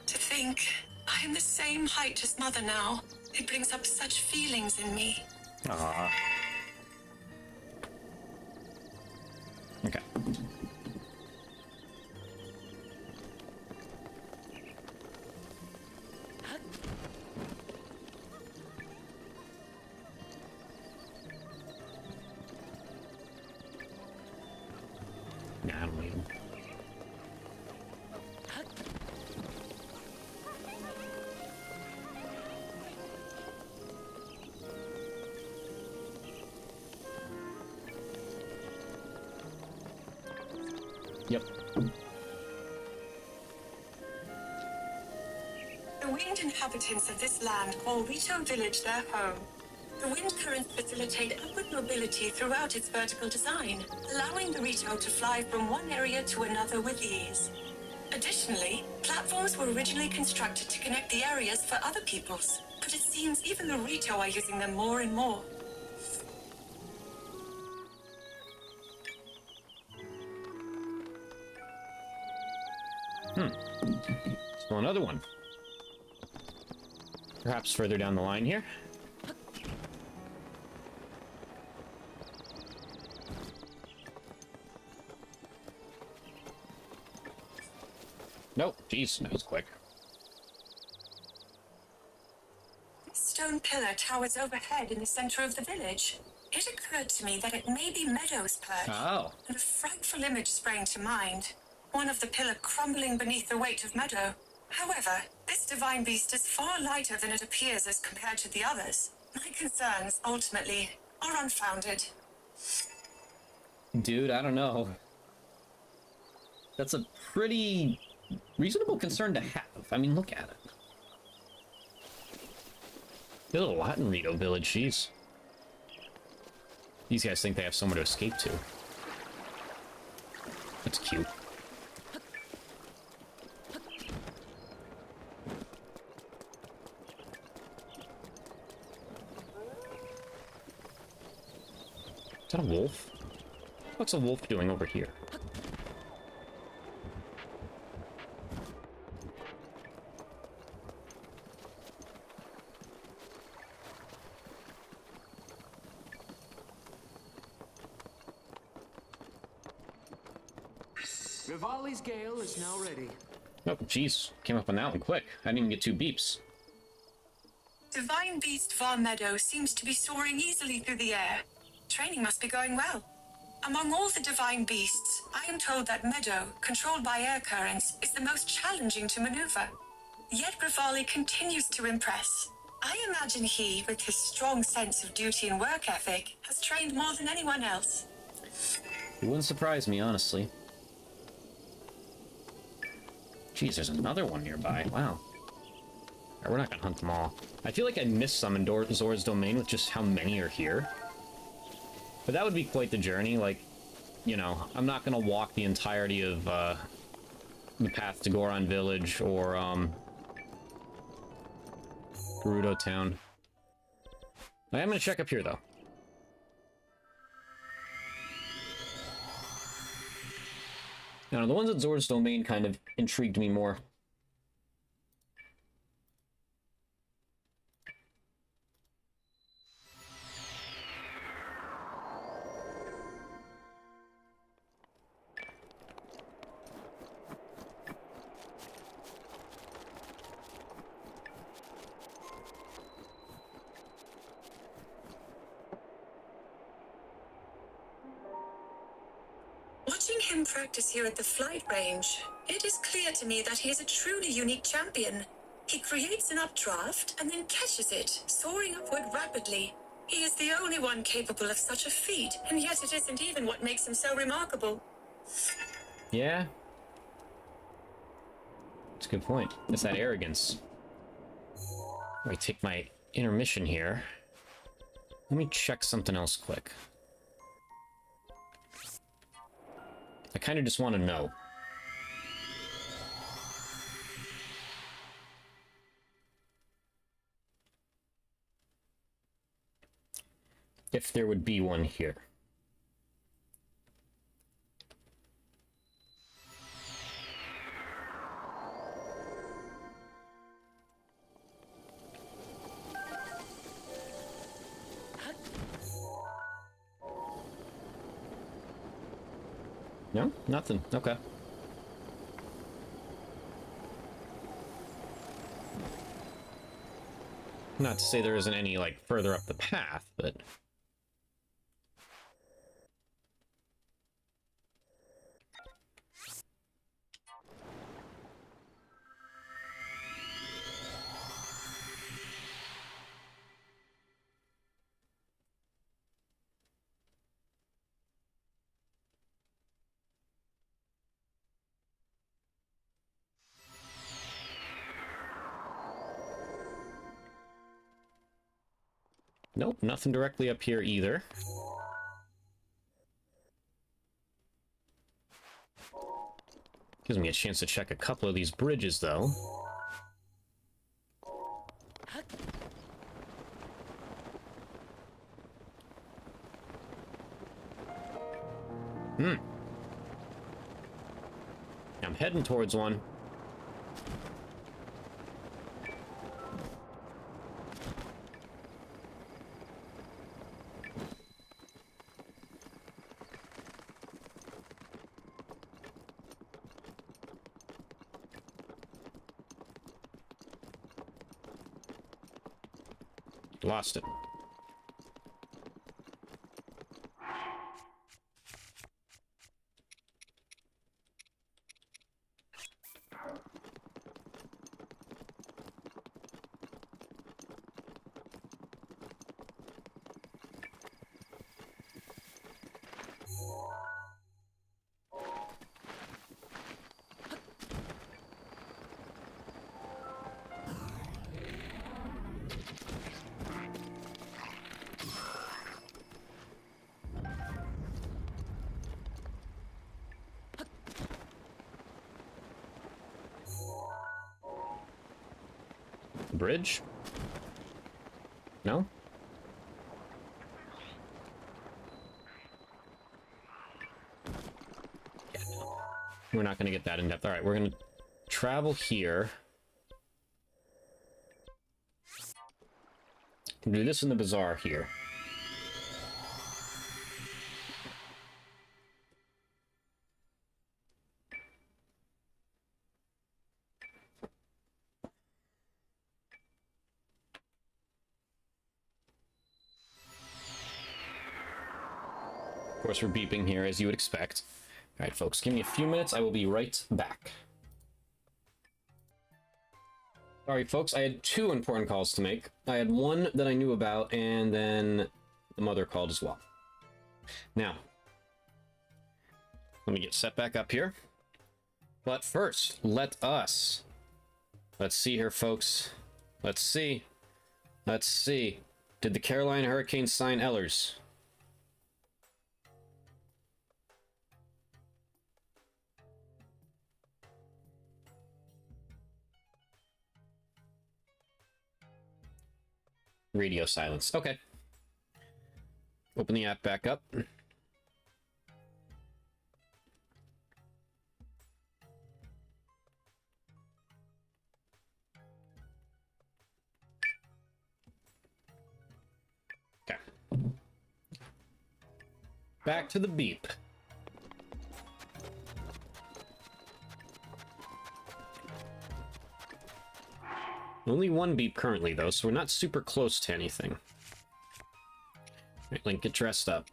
To think, I am the same height as Mother now. It brings up such feelings in me. Aww. Okay. Nah, I don't need him. Yep. The winged inhabitants of this land call Rito Village their home. The wind currents facilitate upward mobility throughout its vertical design, allowing the Rito to fly from one area to another with ease. Additionally, platforms were originally constructed to connect the areas for other peoples, but it seems even the Rito are using them more and more. Still another one. Perhaps further down the line here. Nope. Jeez, that was quick. This stone pillar towers overhead in the center of the village. It occurred to me that it may be Meadow's perch. Oh. And a frightful image sprang to mind. One of the pillar crumbling beneath the weight of Meadow. However, this divine beast is far lighter than it appears as compared to the others. My concerns, ultimately, are unfounded. Dude, I don't know. That's a pretty reasonable concern to have. I mean, look at it. There's a lot in Rito Village, jeez. These guys think they have somewhere to escape to. That's cute. Is that a wolf? What's a wolf doing over here? Rivali's Gale is now ready. Oh, jeez. Came up on that one quick. I didn't even get 2 beeps. Divine Beast Var Meadow seems to be soaring easily through the air. Training must be going well. Among all the divine beasts, I am told that Meadow, controlled by air currents, is the most challenging to maneuver. Yet Rivali continues to impress. I imagine he, with his strong sense of duty and work ethic, has trained more than anyone else. It wouldn't surprise me, honestly. Jeez, there's another one nearby. Wow. Alright, we're not gonna hunt them all. I feel like I missed some in Zora's Domain with just how many are here. But that would be quite the journey. Like, you know, I'm not gonna walk the entirety of the path to Goron Village or Gerudo Town. I am gonna check up here though. Now, the ones at Zora's Domain kind of intrigued me more. Watching him practice here at the flight range, it is clear to me that he is a truly unique champion. He creates an updraft and then catches it, soaring upward rapidly. He is the only one capable of such a feat, and yet it isn't even what makes him so remarkable. Yeah. That's a good point. It's that arrogance. Let me take my intermission here. Let me check something else quick. I kind of just want to know. If there would be one here. No? Nothing. Okay. Not to say there isn't any, like, further up the path, but... Nope, nothing directly up here either. Gives me a chance to check a couple of these bridges, though. I'm heading towards one. Lost it. Bridge? No? Yeah, no. We're not going to get that in depth. All right, we're going to travel here. Do this in the bazaar here. Of course, we're beeping here, as you would expect. All right, folks, give me a few minutes. I will be right back. All right, folks, I had two important calls to make. I had one that I knew about, and then the mother called as well. Now, let me get set back up here. But first, let's see here, folks. Let's see. Did the Carolina Hurricanes sign Ehlers? Radio silence. Okay. Open the app back up. Okay. Back to the beep. Only one beep currently, though, so we're not super close to anything. Right, Link, get dressed up.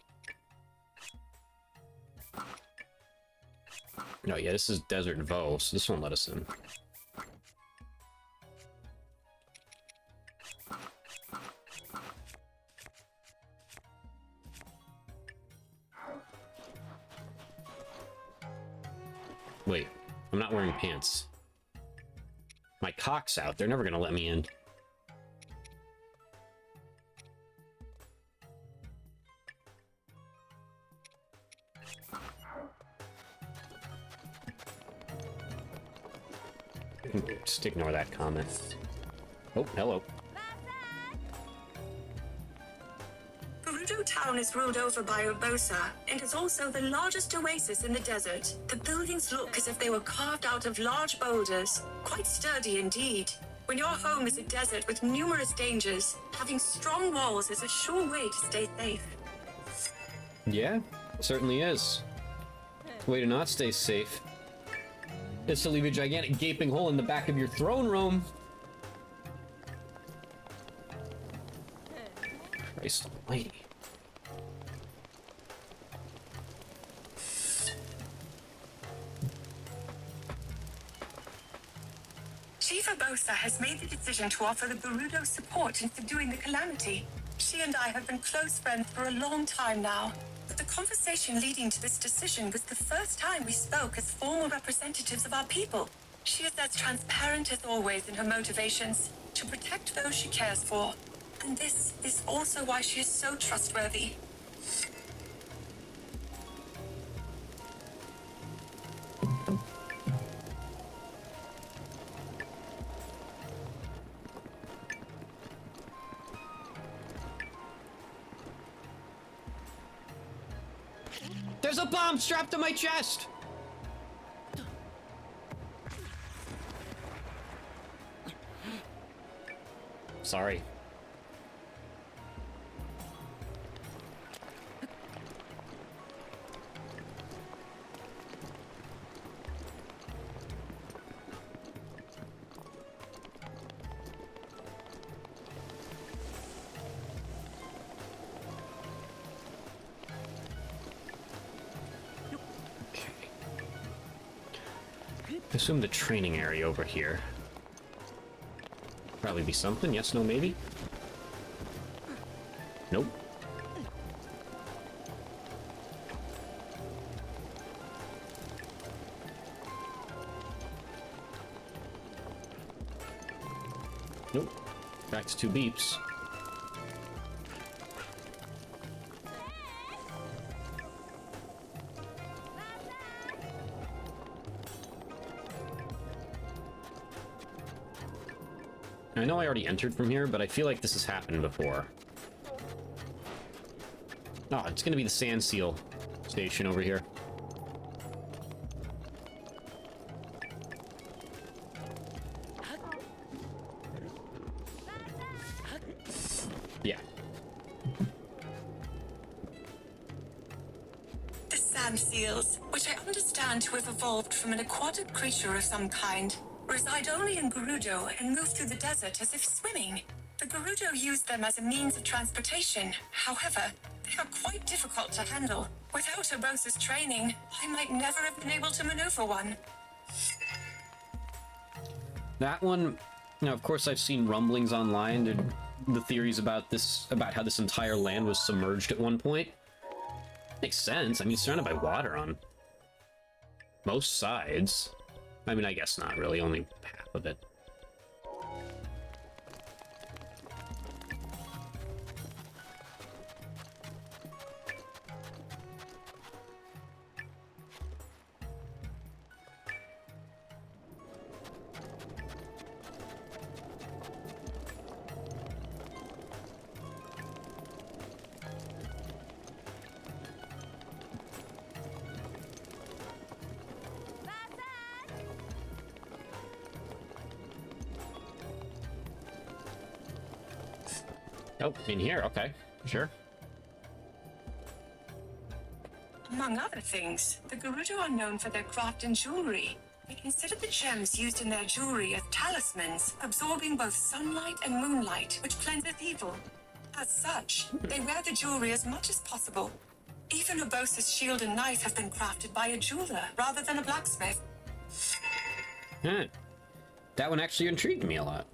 No, yeah, this is Desert Vo, so this won't let us in. Wait, I'm not wearing pants. My cock's out. They're never gonna let me in. Just ignore that comment. Oh, hello. Gerudo Town is ruled over by Urbosa, and is also the largest oasis in the desert. The buildings look as if they were carved out of large boulders. Quite sturdy indeed. When your home is a desert with numerous dangers, having strong walls is a sure way to stay safe. Yeah, it certainly is. The way to not stay safe is to leave a gigantic gaping hole in the back of your throne room. Christ almighty. Chief Urbosa has made the decision to offer the Gerudo support in subduing the calamity. She and I have been close friends for a long time now, but the conversation leading to this decision was the first time we spoke as formal representatives of our people. She is as transparent as always in her motivations, to protect those she cares for. And this is also why she is so trustworthy. There's a bomb strapped to my chest! Sorry. I assume the training area over here. Probably be something. Yes, no, maybe? Nope. Nope. Back to 2 beeps. I know I already entered from here, but I feel like this has happened before. Oh, it's gonna be the Sand Seal station over here. Yeah. The sand seals, which I understand to have evolved from an aquatic creature of some kind, reside only in Gerudo and move through the desert as if swimming. The Gerudo use them as a means of transportation. However, they are quite difficult to handle. Without Urbosa's training, I might never have been able to maneuver one. That one, now of course I've seen rumblings online, the theories about this, about how this entire land was submerged at one point. Makes sense. I mean, surrounded by water on most sides. I mean, I guess not really, only half of it. Oh, in here, okay, sure. Among other things, the Gerudo are known for their craft and jewelry. They consider the gems used in their jewelry as talismans, absorbing both sunlight and moonlight, which cleanses evil. As such, they wear the jewelry as much as possible. Even Urbosa's shield and knife have been crafted by a jeweler rather than a blacksmith. Huh. That one actually intrigued me a lot.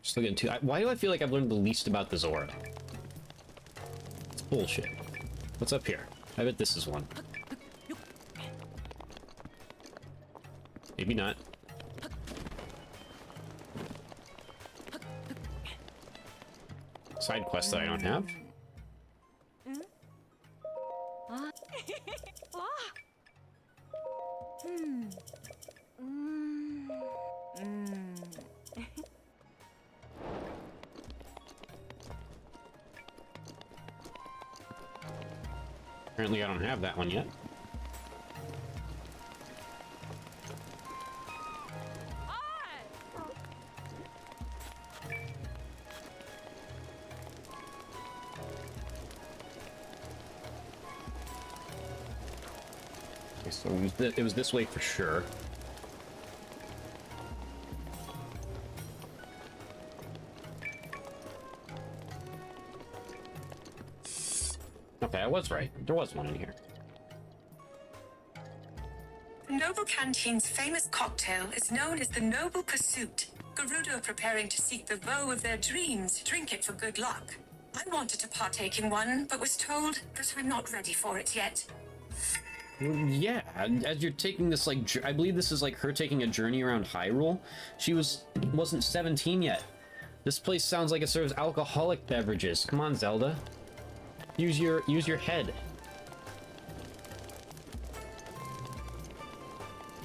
Just looking too. Why do I feel like I've learned the least about the Zora? It's bullshit. What's up here? I bet this is one. maybe not. Side quest that I don't have. Apparently I don't have that one yet. Okay, so it was this way for sure. Okay, I was right. There was one in here. The Noble Canteen's famous cocktail is known as the Noble Pursuit. Gerudo preparing to seek the bow of their dreams. Drink it for good luck. I wanted to partake in one, but was told that I'm not ready for it yet. Yeah, as you're taking this, like, I believe this is like her taking a journey around Hyrule. She wasn't 17 yet. This place sounds like it serves alcoholic beverages. Come on, Zelda. Use your head.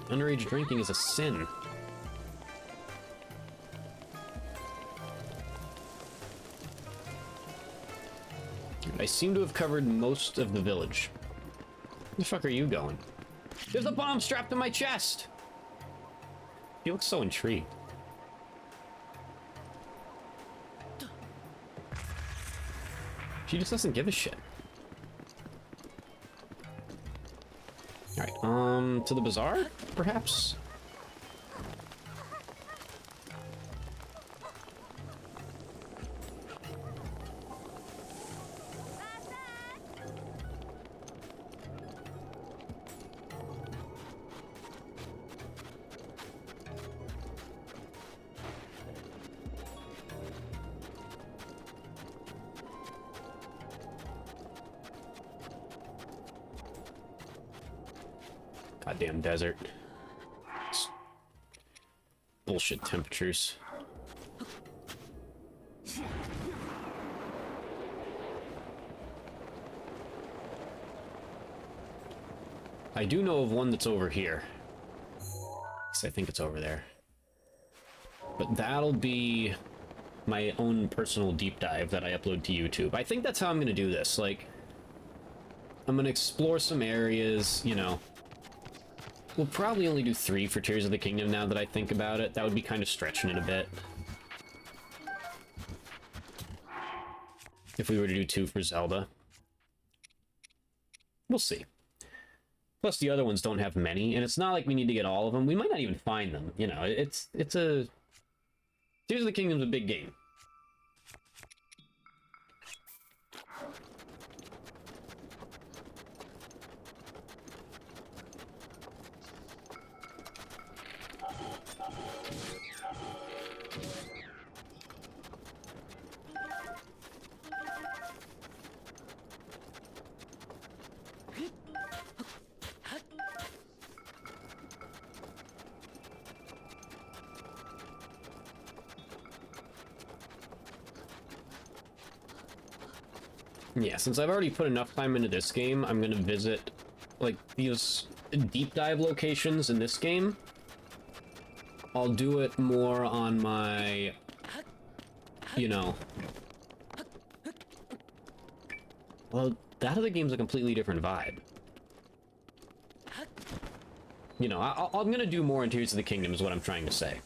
Underage drinking is a sin. I seem to have covered most of the village. Where the fuck are you going? There's a bomb strapped to my chest! You look so intrigued. She just doesn't give a shit. Alright, to the bazaar, perhaps? Goddamn desert. It's bullshit temperatures. I do know of one that's over here. At least I think it's over there. But that'll be my own personal deep dive that I upload to YouTube. I think that's how I'm gonna do this. Like, I'm gonna explore some areas, you know. We'll probably only do 3 for Tears of the Kingdom now that I think about it. That would be kind of stretching it a bit. If we were to do 2 for Zelda. We'll see. Plus the other ones don't have many, and it's not like we need to get all of them. We might not even find them, you know. It's a... Tears of the Kingdom's a big game. Yeah, since I've already put enough time into this game, I'm gonna visit, like, these deep dive locations in this game. I'll do it more on my, you know... Well, that other game's a completely different vibe. You know, I'm gonna do more in Tears of the Kingdom is what I'm trying to say.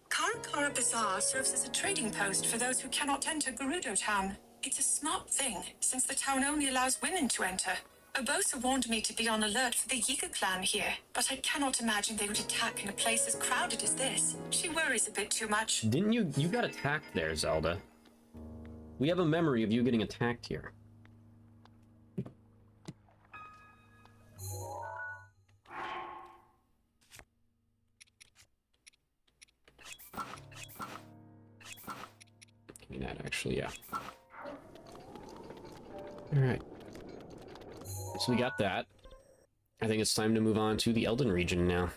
Karakara Bazaar serves as a trading post for those who cannot enter Gerudo Town. It's a smart thing, since the town only allows women to enter. Urbosa warned me to be on alert for the Yiga clan here, but I cannot imagine they would attack in a place as crowded as this. She worries a bit too much. Didn't you got attacked there, Zelda? We have a memory of you getting attacked here. that, actually, yeah. Alright. So we got that. I think it's time to move on to the Elden region now.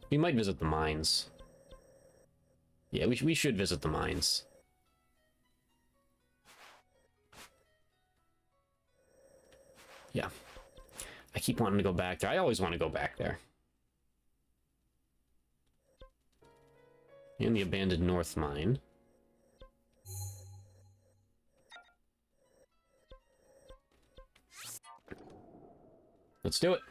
We might visit the mines. Yeah, we should visit the mines. Yeah. I keep wanting to go back there. I always want to go back there. And the abandoned North Mine. Let's do it.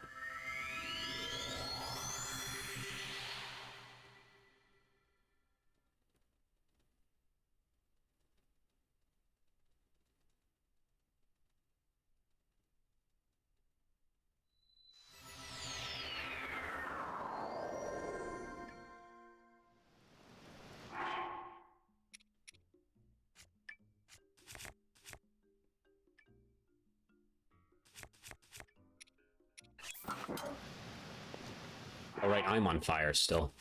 All right, I'm on fire still.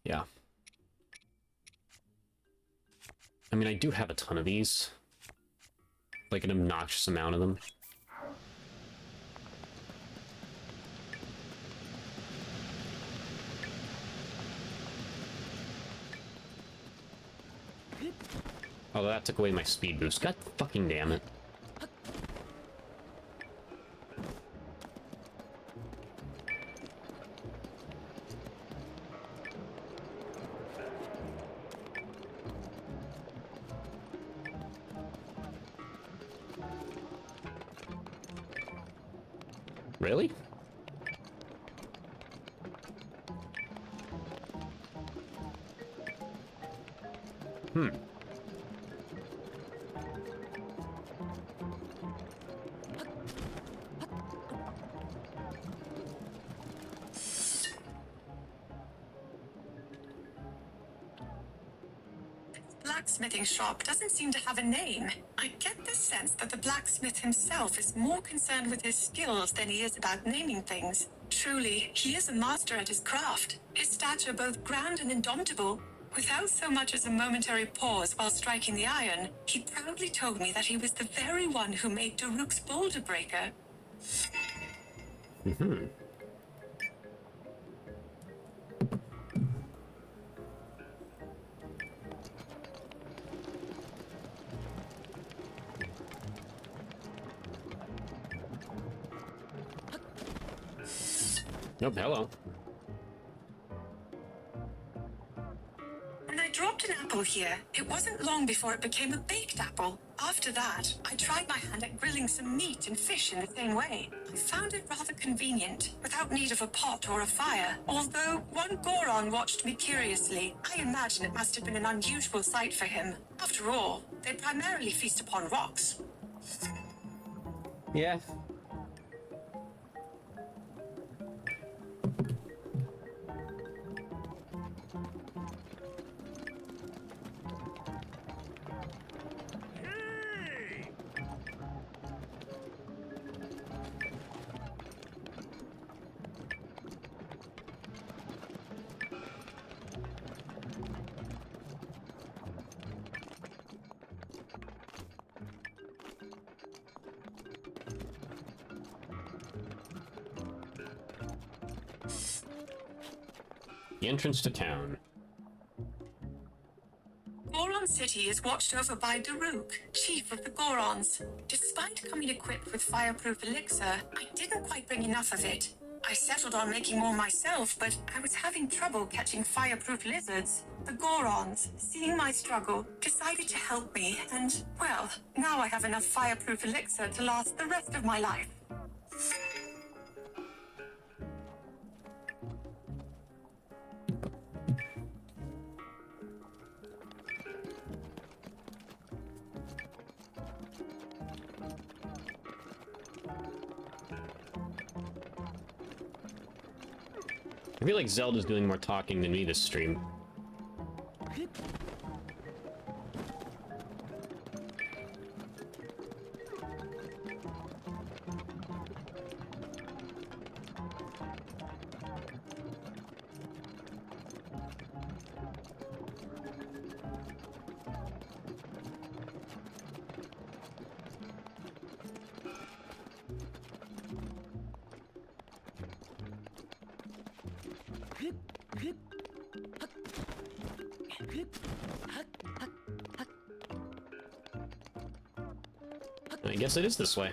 Yeah. I mean, I do have a ton of these. Like an obnoxious amount of them. Oh, that took away my speed boost. God fucking damn it. Really? Hmm. Blacksmithing shop doesn't seem to have a name. I get the sense that the blacksmith himself is more concerned with his skills than he is about naming things. Truly, he is a master at his craft. His stature both grand and indomitable. Without so much as a momentary pause while striking the iron, he proudly told me that he was the very one who made Daruk's boulder breaker. Mm-hmm. Nope, hello. When I dropped an apple here, it wasn't long before it became a baked apple. After that, I tried my hand at grilling some meat and fish in the same way. I found it rather convenient, without need of a pot or a fire. Although one Goron watched me curiously, I imagine it must have been an unusual sight for him. After all, they primarily feast upon rocks. Yeah. The entrance to town. Goron City is watched over by Daruk, chief of the Gorons. Despite coming equipped with fireproof elixir, I didn't quite bring enough of it. I settled on making more myself, but I was having trouble catching fireproof lizards. The Gorons, seeing my struggle, decided to help me, and, well, now I have enough fireproof elixir to last the rest of my life. I feel like Zelda's doing more talking than me this stream. I guess it is this way.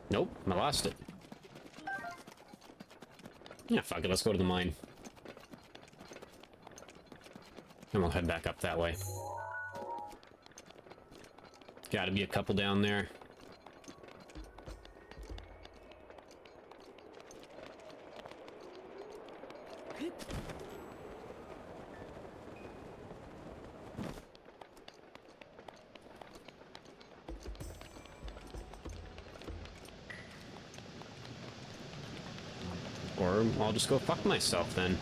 Nope, I lost it. Yeah, fuck it, let's go to the mine. And we'll head back up that way. Gotta be a couple down there. Or I'll just go fuck myself then.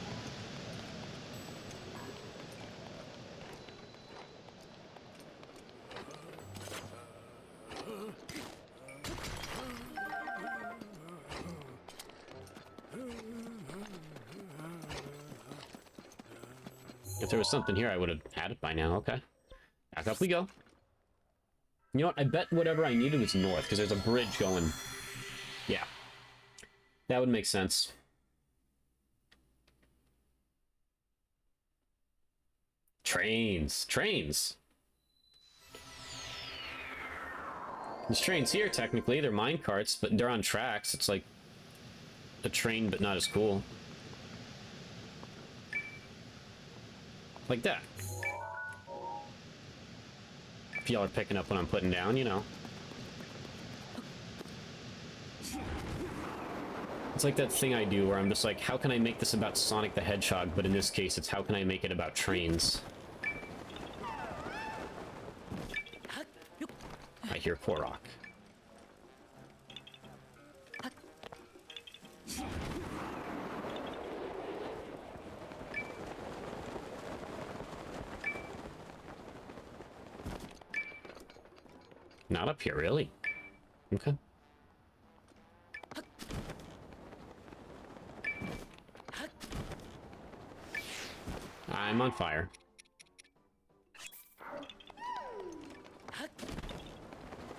If there was something here, I would have had it by now. Okay. Back up we go. You know what? I bet whatever I needed was north, because there's a bridge going. Yeah. That would make sense. Trains. Trains! There's trains here, technically. They're mine carts, but they're on tracks. It's like a train, but not as cool. Like that. If y'all are picking up what I'm putting down, you know. It's like that thing I do where I'm just like, how can I make this about Sonic the Hedgehog? But in this case, it's how can I make it about trains? I hear Korok. Not up here, really? Okay. I'm on fire.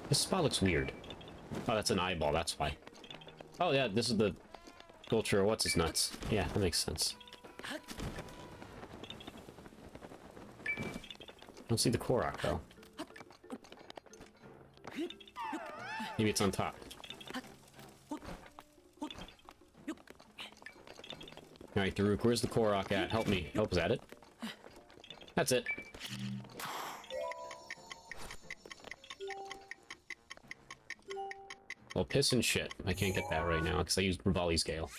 This spot looks weird. Oh, that's an eyeball, that's why. Oh yeah, this is the culture, what's his nuts. Yeah, that makes sense. I don't see the Korok, though. Maybe it's on top. Alright, Daruk, where's the Korok at? Help me. Oh, is that it? That's it. Well, piss and shit. I can't get that right now, because I used Revali's Gale.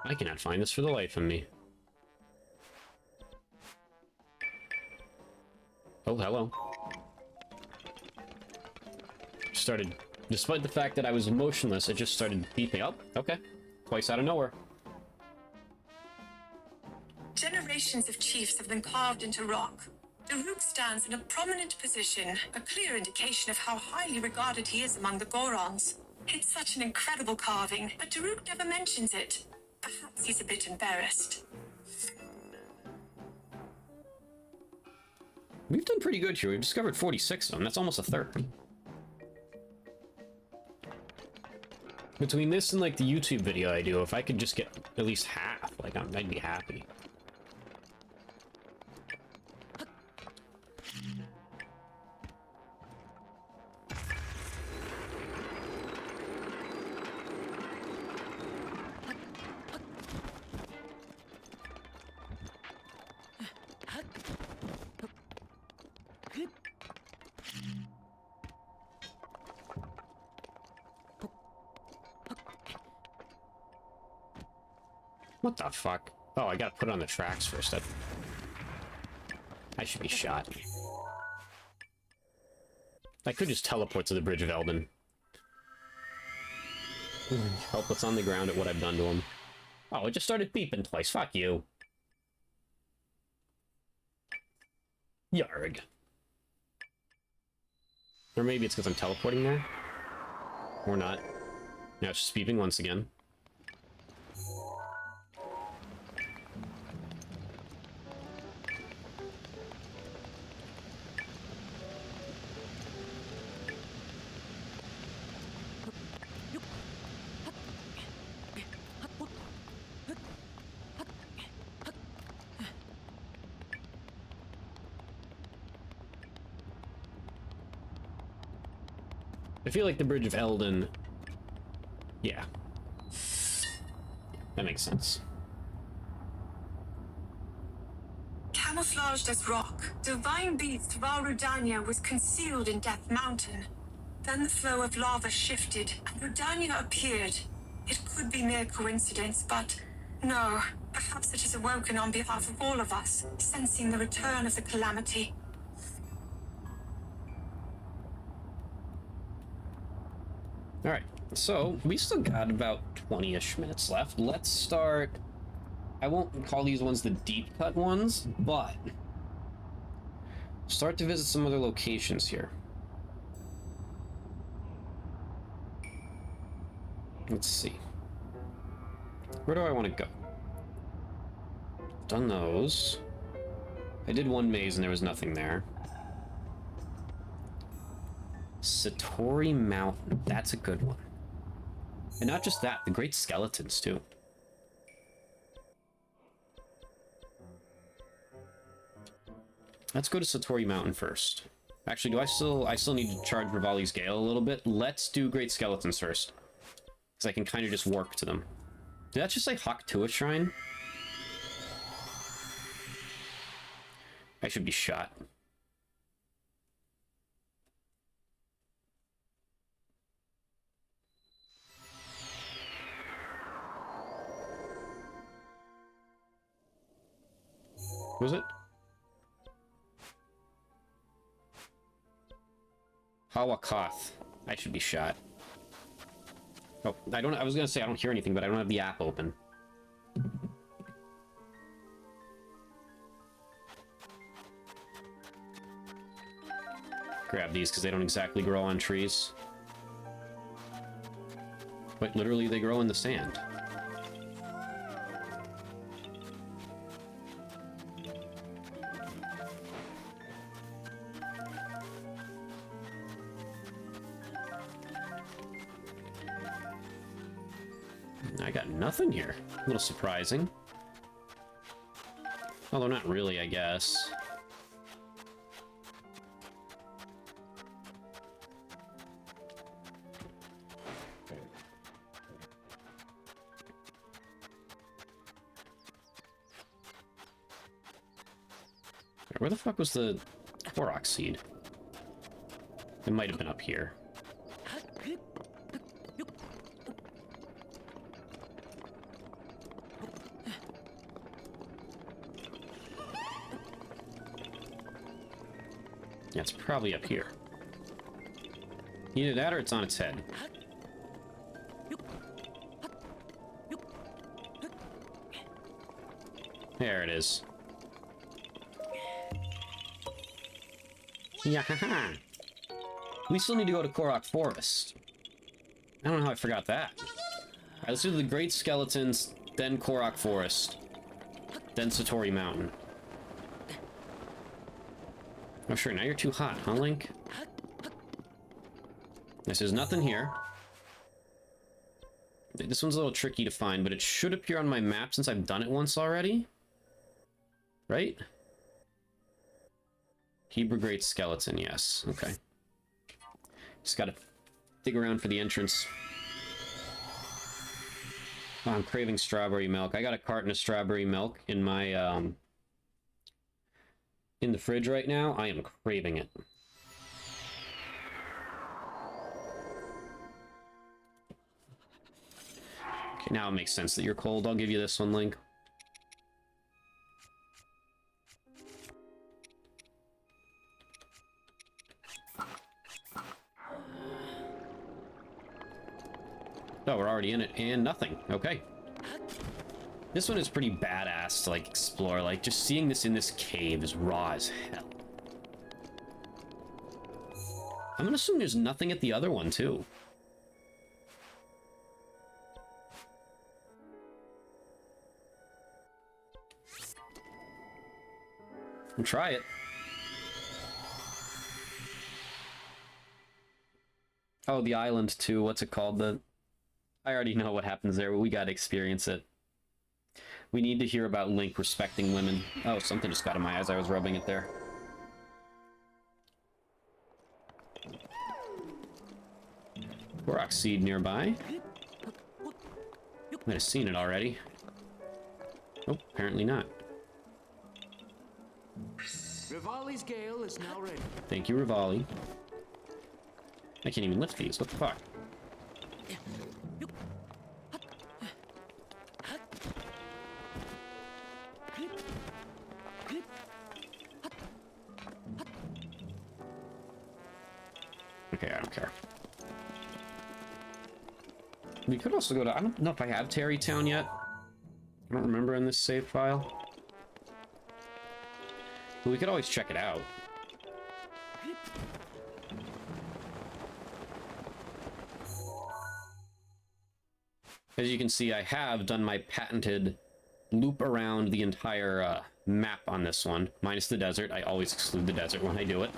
I cannot find this for the life of me. Oh, hello. Started, despite the fact that I was motionless, it just started beeping. Oh, okay. Twice out of nowhere. Generations of chiefs have been carved into rock. Daruk stands in a prominent position, a clear indication of how highly regarded he is among the Gorons. It's such an incredible carving, but Daruk never mentions it. Perhaps he's a bit embarrassed. We've done pretty good here. We've discovered 46 of them. That's almost a third. Between this and, like, the YouTube video I do, if I could just get at least half, like, I'd be happy. What the fuck? Oh, I gotta put it on the tracks first. I should be shot. I could just teleport to the Bridge of Eldin. Help what's on the ground at what I've done to him. Oh, it just started beeping twice. Fuck you. Yarg. Or maybe it's because I'm teleporting there. Or not. Now it's just beeping once again. I feel like the Bridge of Eldin... Yeah. That makes sense. Camouflaged as rock, divine beast Vah Rudania was concealed in Death Mountain. Then the flow of lava shifted, and Rudania appeared. It could be mere coincidence, but no. Perhaps it has awoken on behalf of all of us, sensing the return of the calamity. Alright, so we still got about 20-ish minutes left. Let's start... I won't call these ones the deep cut ones, but... start to visit some other locations here. Let's see. Where do I want to go? Done those. I did one maze and there was nothing there. Satori Mountain. That's a good one. And not just that, the Great Skeletons, too. Let's go to Satori Mountain first. Actually, do I still need to charge Revali's Gale a little bit? Let's do Great Skeletons first. Because I can kind of just work to them. Did that just say Haktua Shrine? I should be shot. Was it? Hawakath. I should be shot. Oh, I was gonna say I don't hear anything, but I don't have the app open. Grab these because they don't exactly grow on trees. But literally they grow in the sand. I got nothing here. A little surprising. Although not really, I guess. Where the fuck was the Korok seed? It might have been up here. Yeah, it's probably up here. Either that or it's on its head. There it is. Yeah, haha. We still need to go to Korok Forest. I don't know how I forgot that. Alright, let's do the Great Skeletons, then Korok Forest, then Satori Mountain. Oh, sure, now you're too hot, huh, Link? This is nothing here. This one's a little tricky to find, but it should appear on my map since I've done it once already. Right? Hebra Great Skeleton, yes. Okay. Just gotta dig around for the entrance. Oh, I'm craving strawberry milk. I got a carton of strawberry milk in my, in the fridge right now. I am craving it. Okay, now it makes sense that you're cold. I'll give you this one, Link. Oh, we're already in it, and nothing. Okay. This one is pretty badass to, like, explore. Like, just seeing this in this cave is raw as hell. I'm gonna assume there's nothing at the other one, too. We'll try it. Oh, the island, too. What's it called? I already know what happens there, but we gotta experience it. We need to hear about Link respecting women. Oh, something just got in my eyes. I was rubbing it there. Korok seed nearby. Might have seen it already. Oh, apparently not. Rivali's Gale is now ready. Thank you, Rivali. I can't even lift these. What the fuck? Okay, I don't care. We could also go to... I don't know if I have Terry Town yet. I don't remember in this save file. But we could always check it out. As you can see, I have done my patented loop around the entire map on this one, minus the desert. I always exclude the desert when I do it.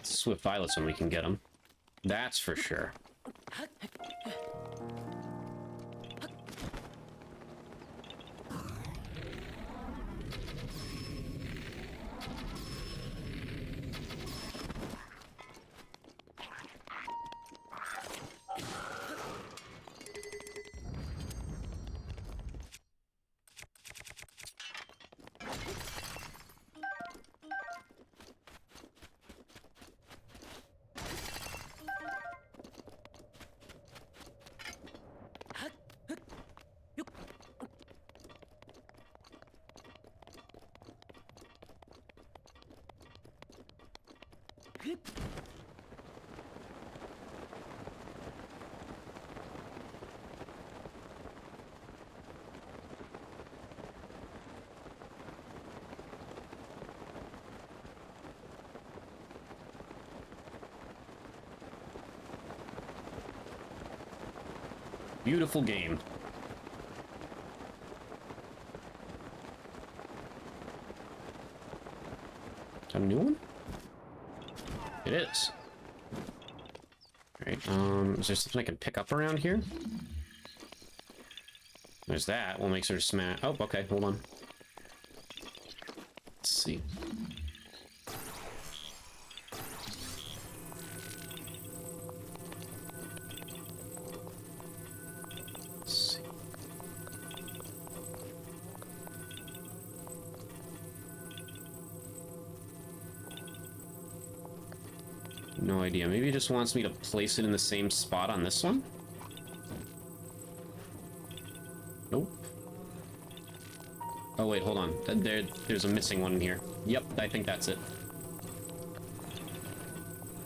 Swift Violets when we can get them. That's for sure. Beautiful game. Is that a new one? It is. Alright, is there something I can pick up around here? There's that. We'll make sure to smash. Oh, okay, hold on. Let's see. No idea. Maybe it just wants me to place it in the same spot on this one? Nope. Oh, wait, hold on. There's a missing one in here. Yep, I think that's it.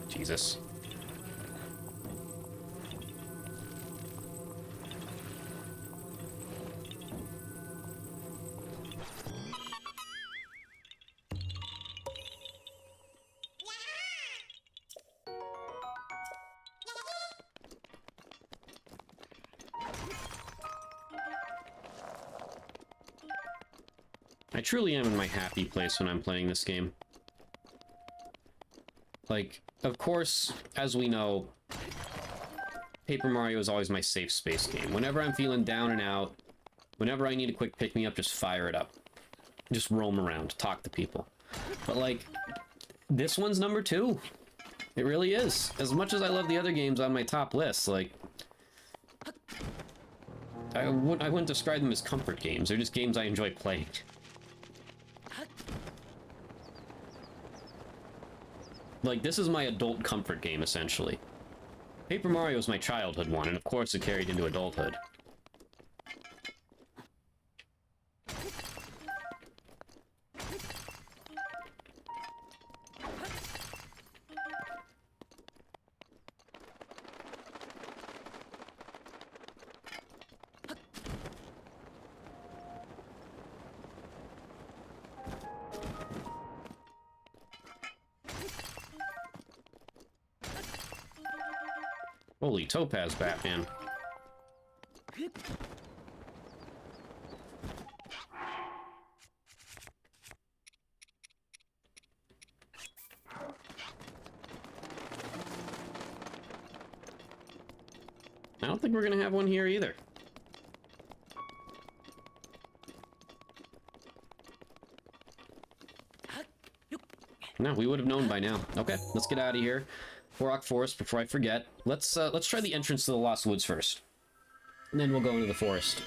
Jesus. I truly am in my happy place when I'm playing this game. Like, of course, as we know, Paper Mario is always my safe space game. Whenever I'm feeling down and out, whenever I need a quick pick-me-up, just fire it up. Just roam around, talk to people. But, like, this one's number 2. It really is. As much as I love the other games on my top list, like... I wouldn't describe them as comfort games. They're just games I enjoy playing. Like, this is my adult comfort game, essentially. Paper Mario is my childhood one, and of course it carried into adulthood. Holy Topaz Batman. I don't think we're gonna have one here either. No, we would have known by now. Okay, let's get out of here. Korok Forest, before I forget. Let's try the entrance to the Lost Woods first. And then we'll go into the forest.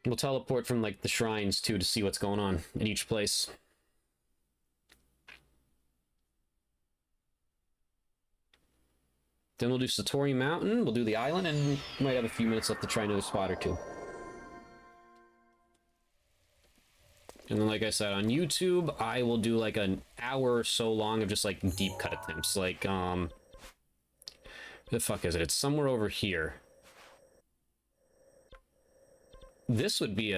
We'll teleport from, like, the shrines, too, to see what's going on in each place. Then we'll do Satori Mountain, we'll do the island, and we might have a few minutes left to try another spot or two. And then, like I said, on YouTube, I will do like an hour or so long of just like deep cut attempts. Like, where the fuck is it? It's somewhere over here. This would be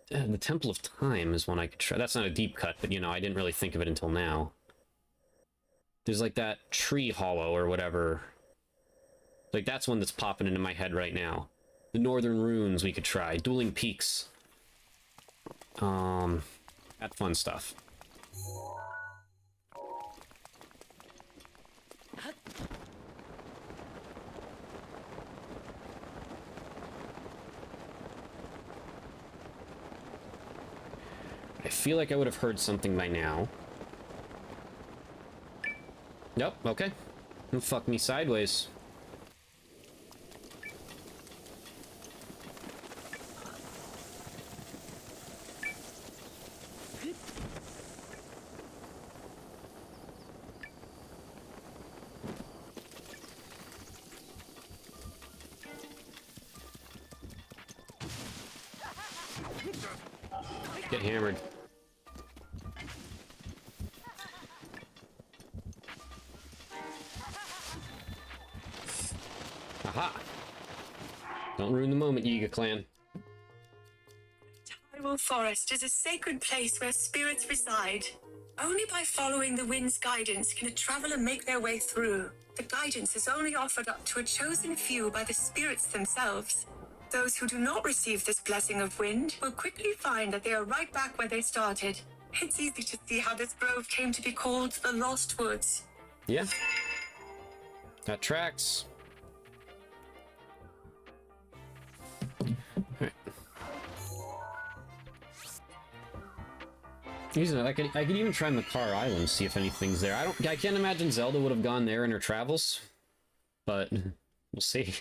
the Temple of Time is one I could try. That's not a deep cut, but you know, I didn't really think of it until now. There's like that tree hollow or whatever. Like, that's one that's popping into my head right now. The Northern Runes we could try. Dueling Peaks. That fun stuff. I feel like I would have heard something by now. Nope, okay. Fuck me sideways. Get hammered. Aha! Don't ruin the moment, Yiga clan. Hyrule Forest is a sacred place where spirits reside. Only by following the wind's guidance can a traveler make their way through. The guidance is only offered up to a chosen few by the spirits themselves. Those who do not receive this blessing of wind will quickly find that they are right back where they started. It's easy to see how this grove came to be called the Lost Woods. Yeah. That tracks. Alright. I could even try Makar Island, see if anything's there. I can't imagine Zelda would have gone there in her travels, but we'll see.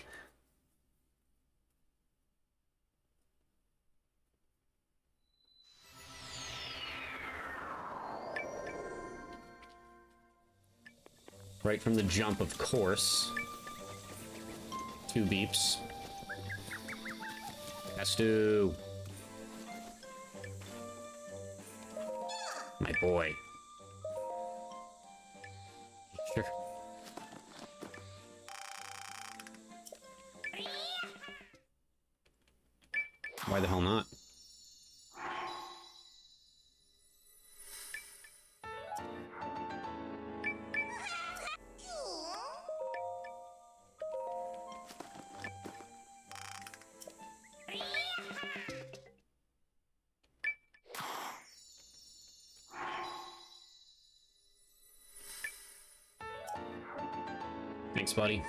Right from the jump, of course. 2 beeps. Has to. My boy. Sure. Why the hell not? Thanks, buddy.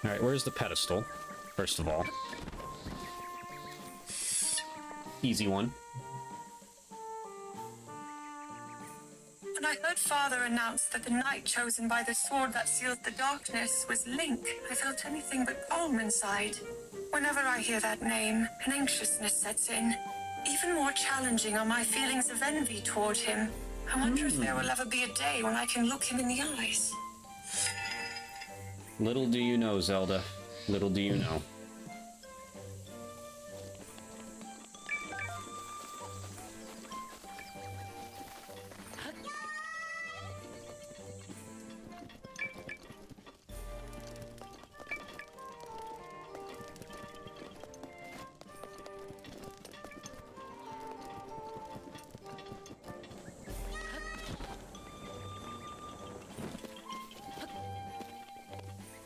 Alright, where's the pedestal? First of all. Easy one. When I heard Father announce that the knight chosen by the sword that sealed the darkness was Link, I felt anything but calm inside. Whenever I hear that name, an anxiousness sets in. Even more challenging are my feelings of envy toward him. I wonder if there will ever be a day when I can look him in the eyes. Little do you know, Zelda. Little do you know.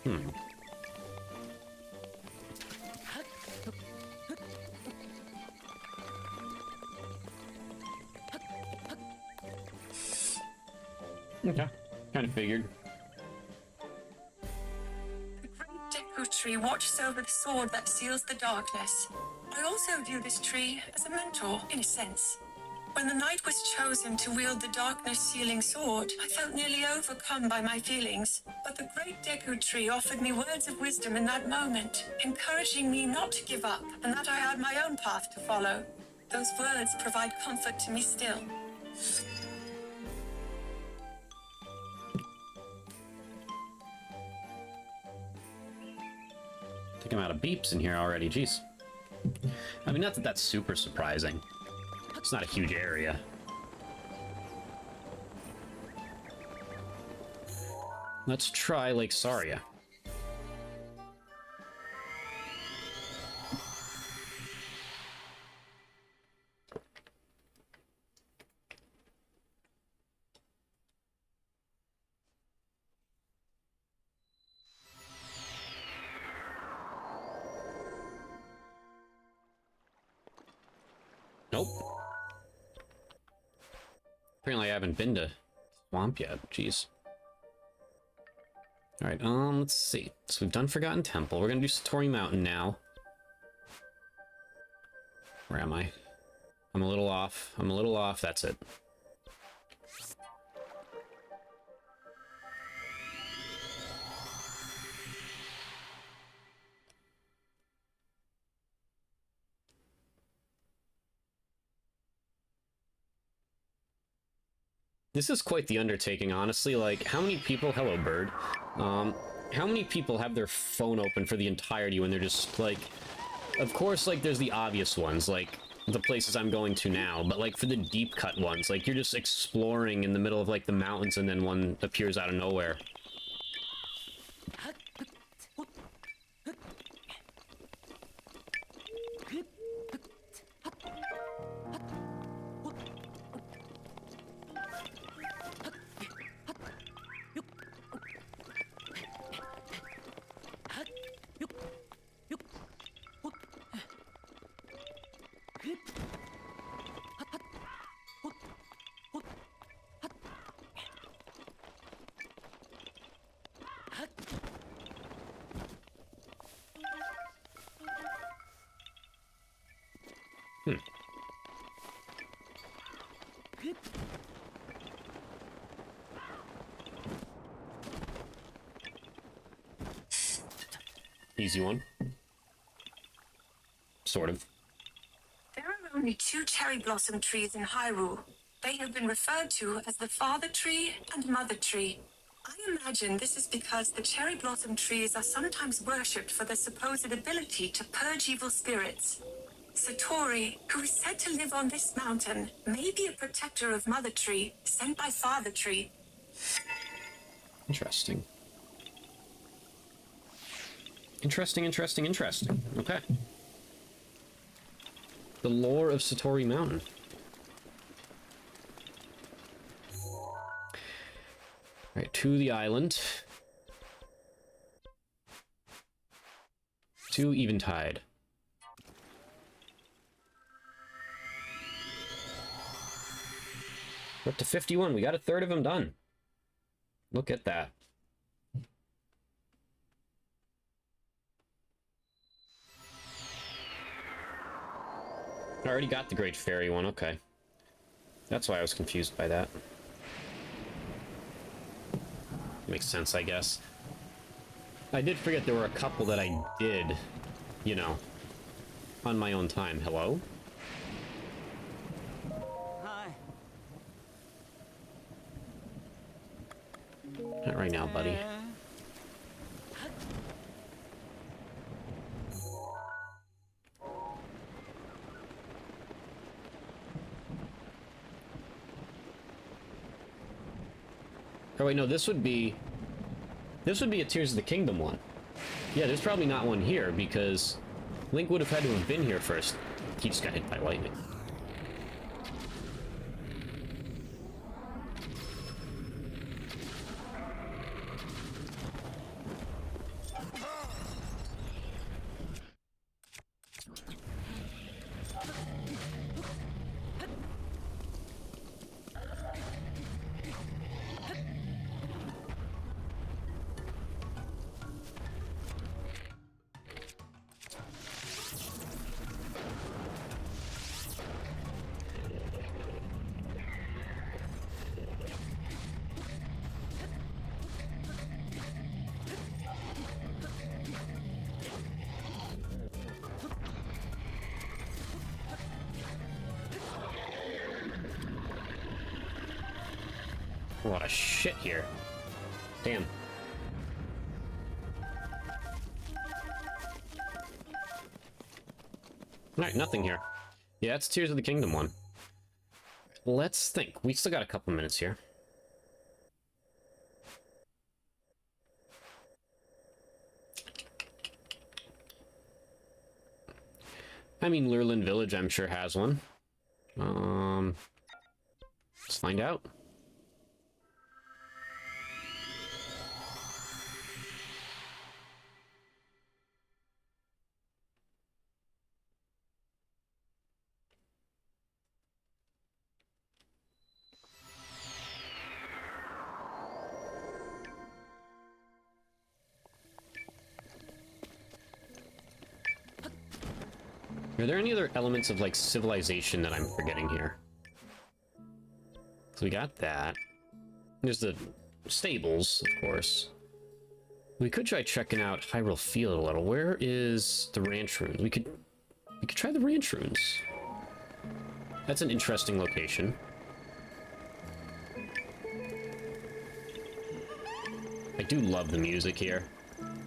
Hmm. Okay. Kind of figured. The great Deku tree watches over the sword that seals the darkness. I also view this tree as a mentor, in a sense. When the knight was chosen to wield the darkness-sealing sword, I felt nearly overcome by my feelings. But the great Deku tree offered me words of wisdom in that moment, encouraging me not to give up and that I had my own path to follow. Those words provide comfort to me still. I think I'm out of beeps in here already, jeez. I mean, not that that's super surprising. It's not a huge area. Let's try Lake Saria. Nope. Apparently I haven't been to Swamp yet. Jeez. Alright, let's see. So we've done Forgotten Temple. We're gonna do Satori Mountain now. Where am I? I'm a little off. I'm a little off. That's it. This is quite the undertaking, honestly. Like, how many people... Hello, bird. How many people have their phone open for the entirety when they're just, like... Of course, like, there's the obvious ones, like, the places I'm going to now, but, like, for the deep-cut ones, like, you're just exploring in the middle of, like, the mountains and then one appears out of nowhere. Easy one. Sort of. There are only 2 cherry blossom trees in Hyrule. They have been referred to as the Father Tree and Mother Tree. I imagine this is because the cherry blossom trees are sometimes worshipped for their supposed ability to purge evil spirits. Satori, who is said to live on this mountain, may be a protector of Mother Tree, sent by Father Tree. Interesting. Interesting, interesting, interesting. Okay. The lore of Satori Mountain. Right, to the island. To Eventide. We're up to 51. We got a third of them done. Look at that. I already got the Great Fairy one, okay. That's why I was confused by that. Makes sense, I guess. I did forget there were a couple that I did, you know, on my own time. Hello? Hi. Not right now, buddy. Oh wait, no, this would be a Tears of the Kingdom one. Yeah, there's probably not one here, because Link would have had to have been here first. He just got hit by lightning. A lot of shit here. Damn. Alright, nothing here. Yeah, it's Tears of the Kingdom one. Let's think. We still got a couple minutes here. I mean, Lurelin Village, I'm sure, has one. Let's find out. Are there any other elements of, like, civilization that I'm forgetting here? So we got that. There's the stables, of course. We could try checking out Hyrule Field a little. Where is the Ranch Ruins? We could try the Ranch Ruins. That's an interesting location. I do love the music here.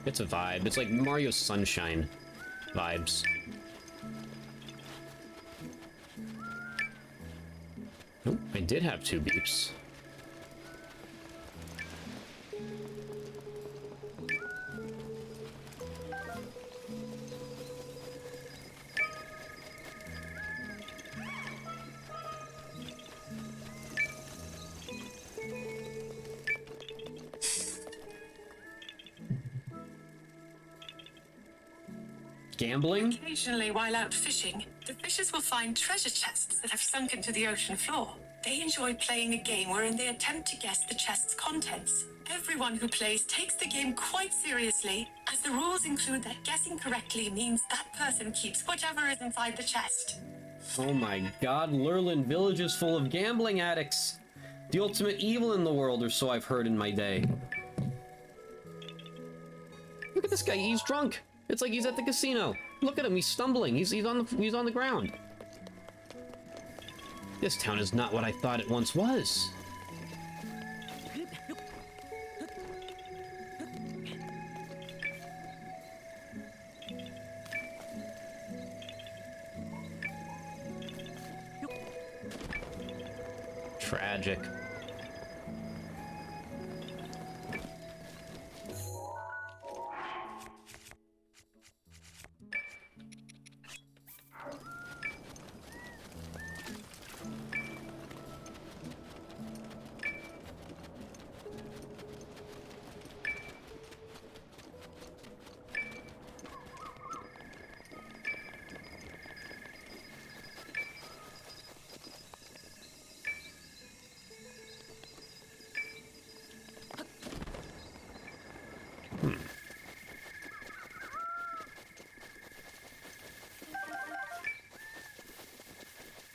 It's a vibe. It's like Mario Sunshine vibes. Nope, I did have 2 beeps. Gambling? Occasionally, while out fishing, the fishers will find treasure chests that have sunk into the ocean floor. They enjoy playing a game wherein they attempt to guess the chest's contents. Everyone who plays takes the game quite seriously, as the rules include that guessing correctly means that person keeps whatever is inside the chest. Oh my god, Lurelin Village is full of gambling addicts. The ultimate evil in the world, or so I've heard in my day. Look at this guy, he's drunk. It's like he's at the casino. Look at him, he's stumbling. He's on the ground. This town is not what I thought it once was. Tragic.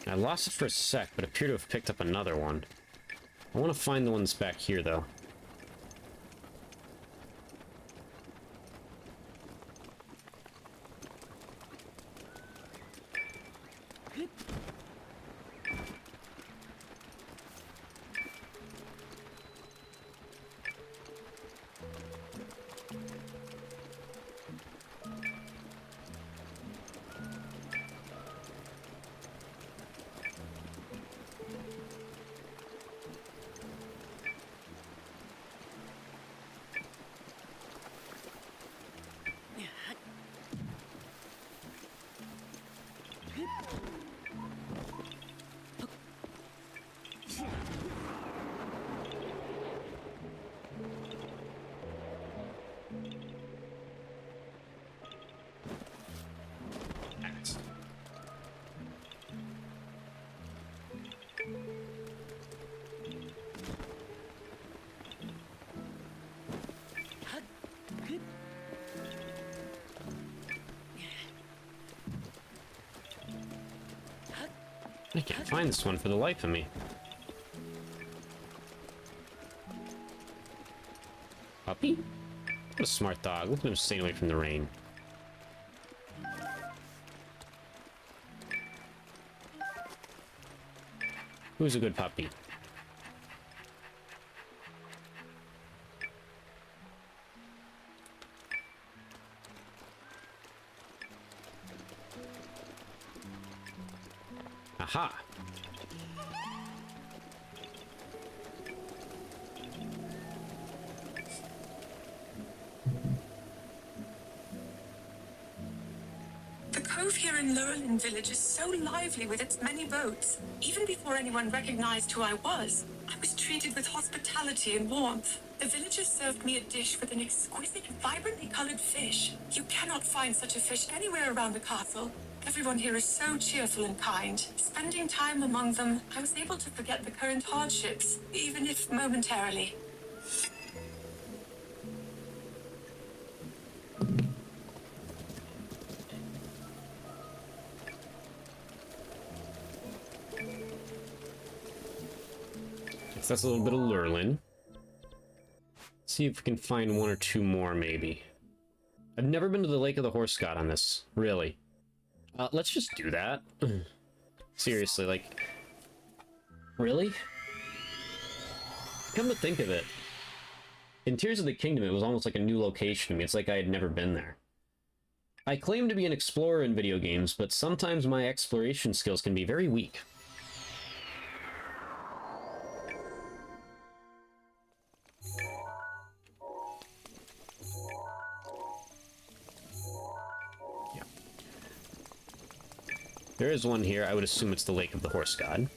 I lost it for a sec, but appear to have picked up another one. I want to find the ones back here, though. I can't find this one for the life of me. Puppy? What a smart dog. Look at him staying away from the rain. Who's a good puppy? Aha! The cove here in Lurelin village is so lively with its many boats. Even before anyone recognized who I was treated with hospitality and warmth. The villagers served me a dish with an exquisite, vibrantly colored fish. You cannot find such a fish anywhere around the castle. Everyone here is so cheerful and kind. Spending time among them, I was able to forget the current hardships, even if momentarily. That's a little bit of Lurelin. See if we can find one or two more, maybe. I've never been to the Lake of the Horse God on this, really. Let's just do that. Seriously, like... Really? Come to think of it, in Tears of the Kingdom, it was almost like a new location to me. It's like I had never been there. I claim to be an explorer in video games, but sometimes my exploration skills can be very weak. There is one here. I would assume it's the Lake of the Horse God.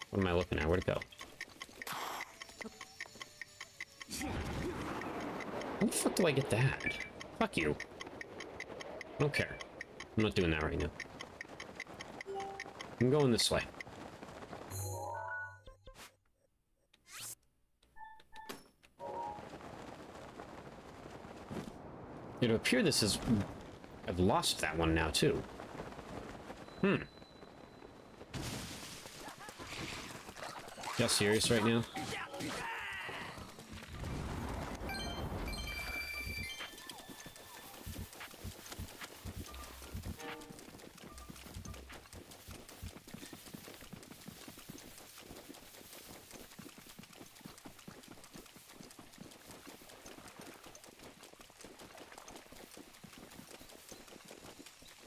What am I looking at? Where'd it go? How the fuck do I get that? Fuck you. I don't care. I'm not doing that right now. I'm going this way. It would appear this is... I've lost that one now, too. Y'all serious right now?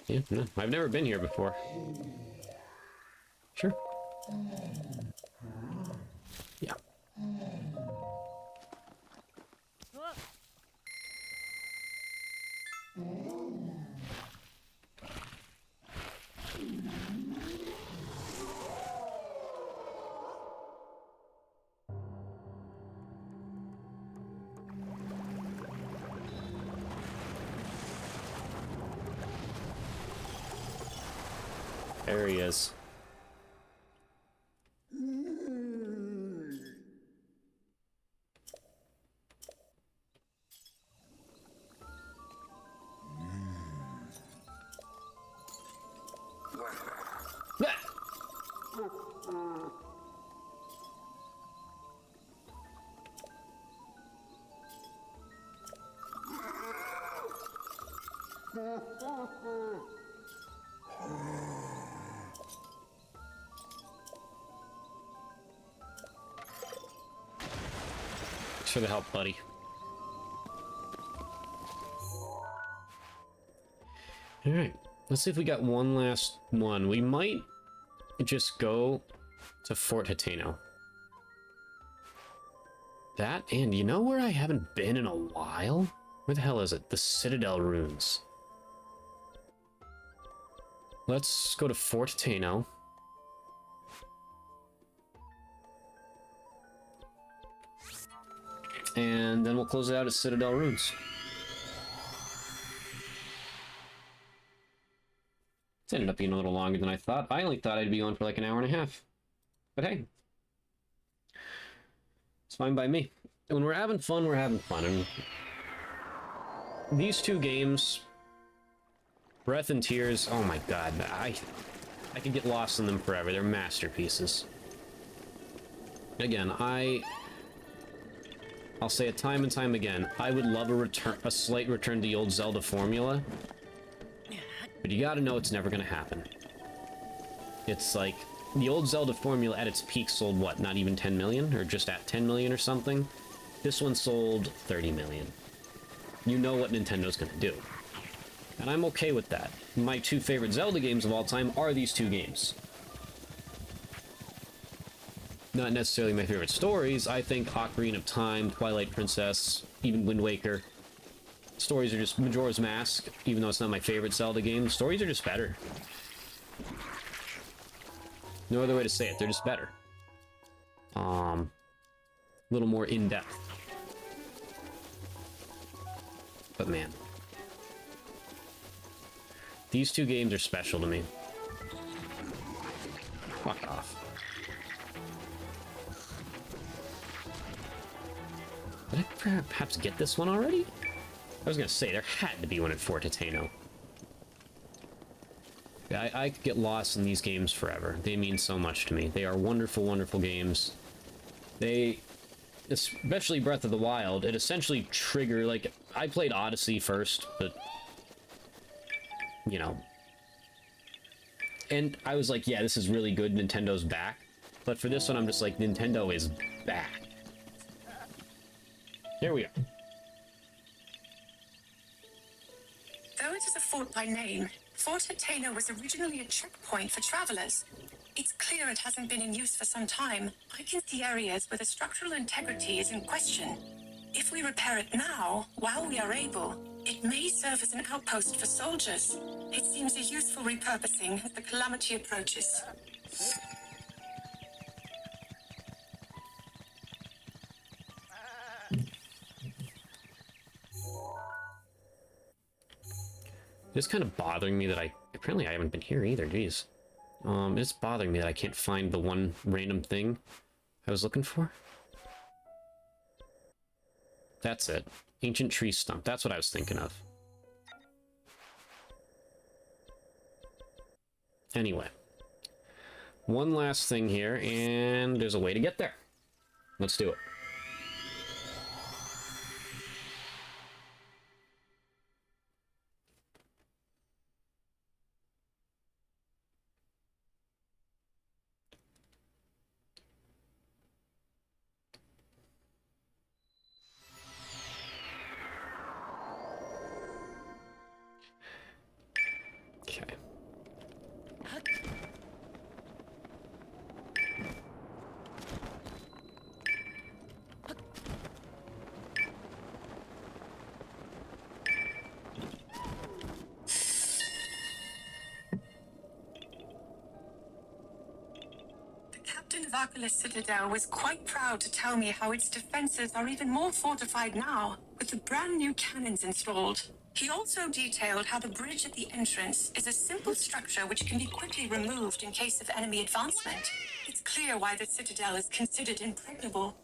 Yeah, no, I've never been here before. Sure. Yeah. There he is. Thanks for the help, buddy. Alright, let's see if we got one last one. We might just go to Fort Hateno. That, and you know where I haven't been in a while? Where the hell is it? The Citadel Ruins. Let's go to Fort Hateno. And then we'll close it out at Citadel Ruins. It's ended up being a little longer than I thought. I only thought I'd be on for like an hour and a half. But hey. It's fine by me. When we're having fun, we're having fun. And these two games, Breath and Tears, oh my god, I could get lost in them forever. They're masterpieces. Again, I'll say it time and time again, I would love a slight return to the old Zelda formula. but you gotta know it's never gonna happen. It's like, the old Zelda formula at its peak sold, what, not even 10 million? Or just at 10 million or something? This one sold 30 million. You know what Nintendo's gonna do. And I'm okay with that. My two favorite Zelda games of all time are these two games. Not necessarily my favorite stories. I think Ocarina of Time, Twilight Princess, even Wind Waker. Stories are just Majora's Mask, even though it's not my favorite Zelda game. Stories are just better. No other way to say it, they're just better. A little more in-depth. But man. These two games are special to me. Fuck off. Did I perhaps get this one already? I was gonna say, there had to be one in Fort Tateno. Yeah, I could get lost in these games forever. They mean so much to me. They are wonderful, wonderful games. They, especially Breath of the Wild, it essentially triggered, like, I played Odyssey first, but, you know. And I was like, yeah, this is really good, Nintendo's back. But for this one, I'm just like, Nintendo is back. Here we are. Though it is a fort by name, Fort Hateno was originally a checkpoint for travelers. It's clear it hasn't been in use for some time. I can see areas where the structural integrity is in question. If we repair it now, while we are able, it may serve as an outpost for soldiers. It seems a useful repurposing as the calamity approaches. It's kind of bothering me that apparently I haven't been here either, geez. It's bothering me that I can't find the one random thing I was looking for. That's it. Ancient tree stump. That's what I was thinking of. Anyway. One last thing here, and there's a way to get there. Let's do it. Okay. The captain of Arcalis Citadel was quite proud to tell me how its defenses are even more fortified now, with the brand new cannons installed. He also detailed how the bridge at the entrance is a simple structure which can be quickly removed in case of enemy advancement. It's clear why the Citadel is considered impregnable.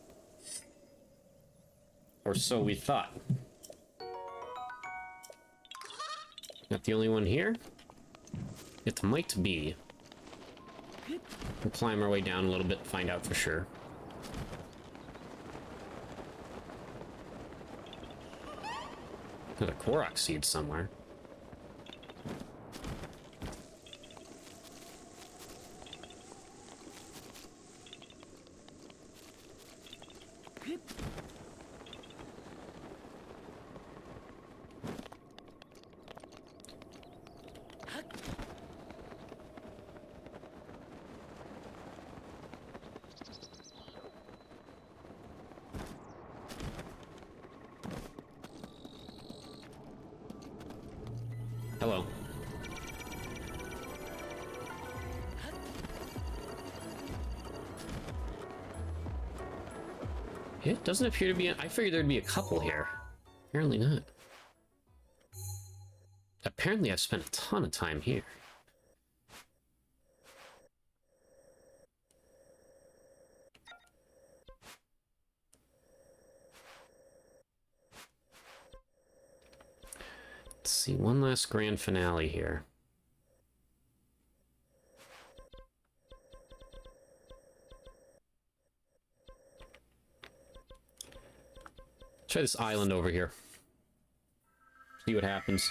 Or so we thought. Not the only one here? It might be. We'll climb our way down a little bit, find out for sure. There's a Korok seed somewhere. Hello. It doesn't appear to be. I figured there'd be a couple here. Apparently not. Apparently I've spent a ton of time here. Let's see, one last grand finale here. Try this island over here. See what happens.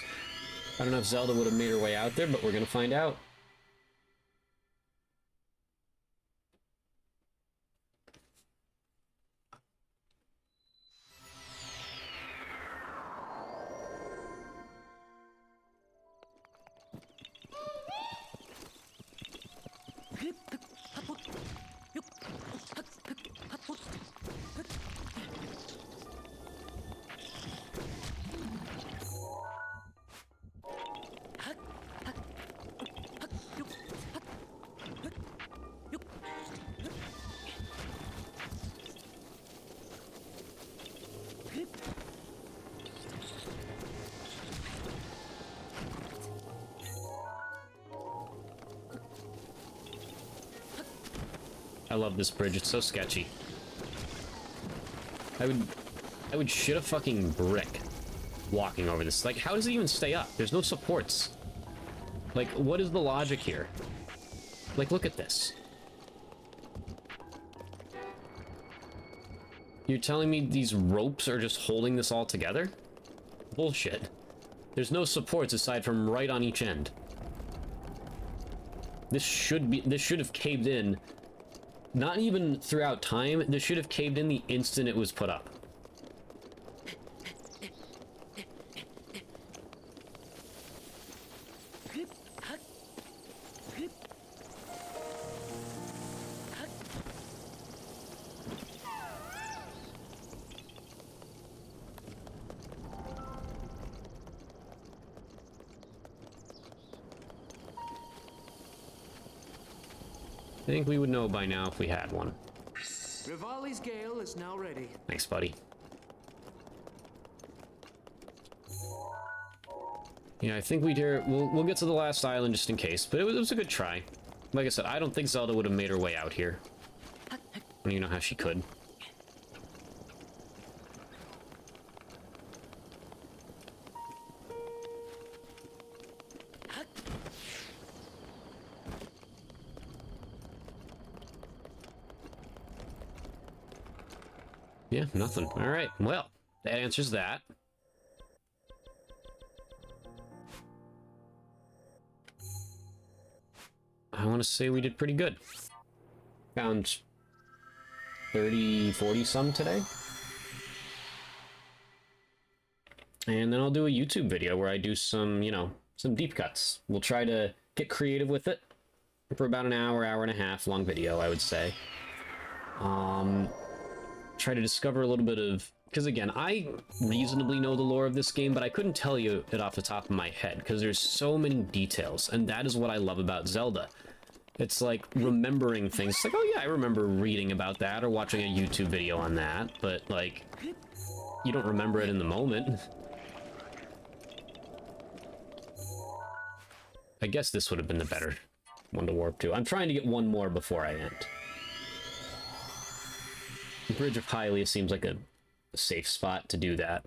I don't know if Zelda would have made her way out there, but we're gonna find out. I love this bridge, it's so sketchy. I would shit a fucking brick walking over this. Like, how does it even stay up? There's no supports. Like, what is the logic here? Like, look at this. You're telling me these ropes are just holding this all together? Bullshit. There's no supports aside from right on each end. This should have caved in. Not even throughout time, this should have caved in the instant it was put up. I think we would know by now if we had one. Rivali's Gale is now ready. Thanks, buddy. Yeah, I think we'll get to the last island just in case, but it was a good try. Like I said, I don't think Zelda would have made her way out here. I don't even know how she could. Yeah, nothing. All right, well, that answers that. I want to say we did pretty good. Found 30, 40 some today. And then I'll do a YouTube video where I do some, some deep cuts. We'll try to get creative with it for about an hour, hour and a half long video, I would say. Try to discover a little bit of, because again, I reasonably know the lore of this game, but I couldn't tell you it off the top of my head because there's so many details, and that is what I love about Zelda. It's like remembering things. It's like, oh yeah, I remember reading about that or watching a YouTube video on that, but like, you don't remember it in the moment. I guess this would have been the better one to warp to. I'm trying to get one more before I end. Bridge of Hylia seems like a safe spot to do that.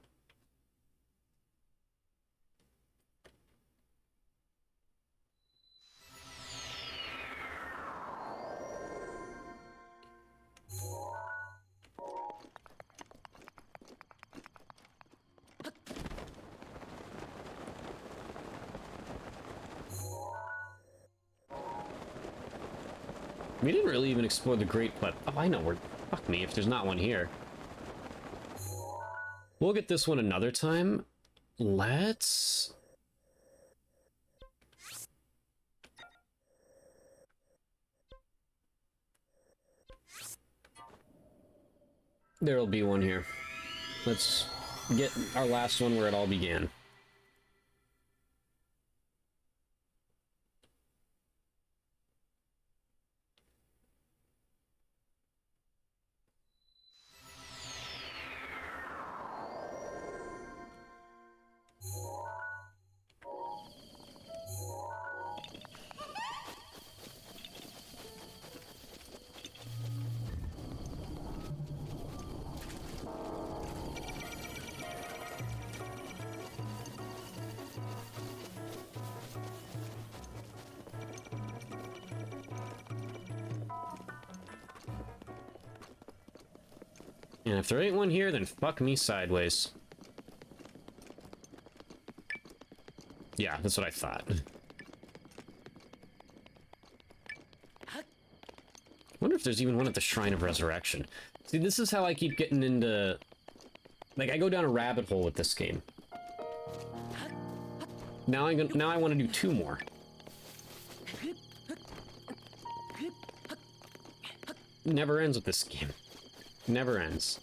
We didn't really even explore the Great But oh, I know where. Fuck me if there's not one here. We'll get this one another time. Let's... There'll be one here. Let's get our last one where it all began. And if there ain't one here, then fuck me sideways. Yeah, that's what I thought. Wonder if there's even one at the Shrine of Resurrection. See, this is how I keep getting into... Like, I go down a rabbit hole with this game. Now I want to do 2 more. Never ends with this game. Never ends.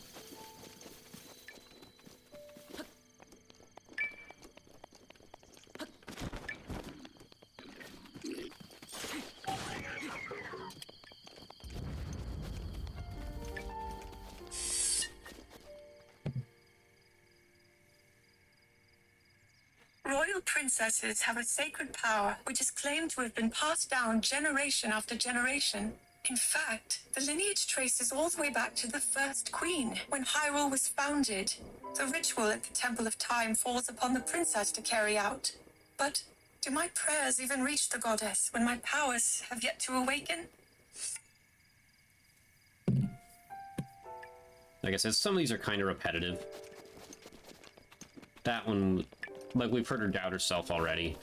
Royal princesses have a sacred power which is claimed to have been passed down generation after generation. In fact, the lineage traces all the way back to the first queen, when Hyrule was founded. The ritual at the Temple of Time falls upon the princess to carry out. But do my prayers even reach the goddess when my powers have yet to awaken? Like I said, some of these are kind of repetitive. That one, like, we've heard her doubt herself already.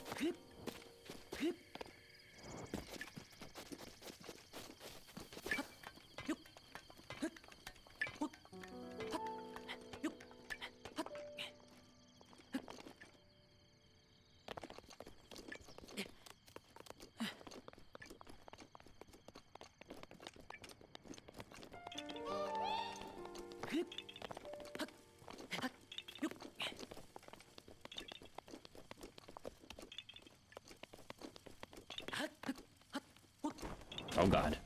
Oh god.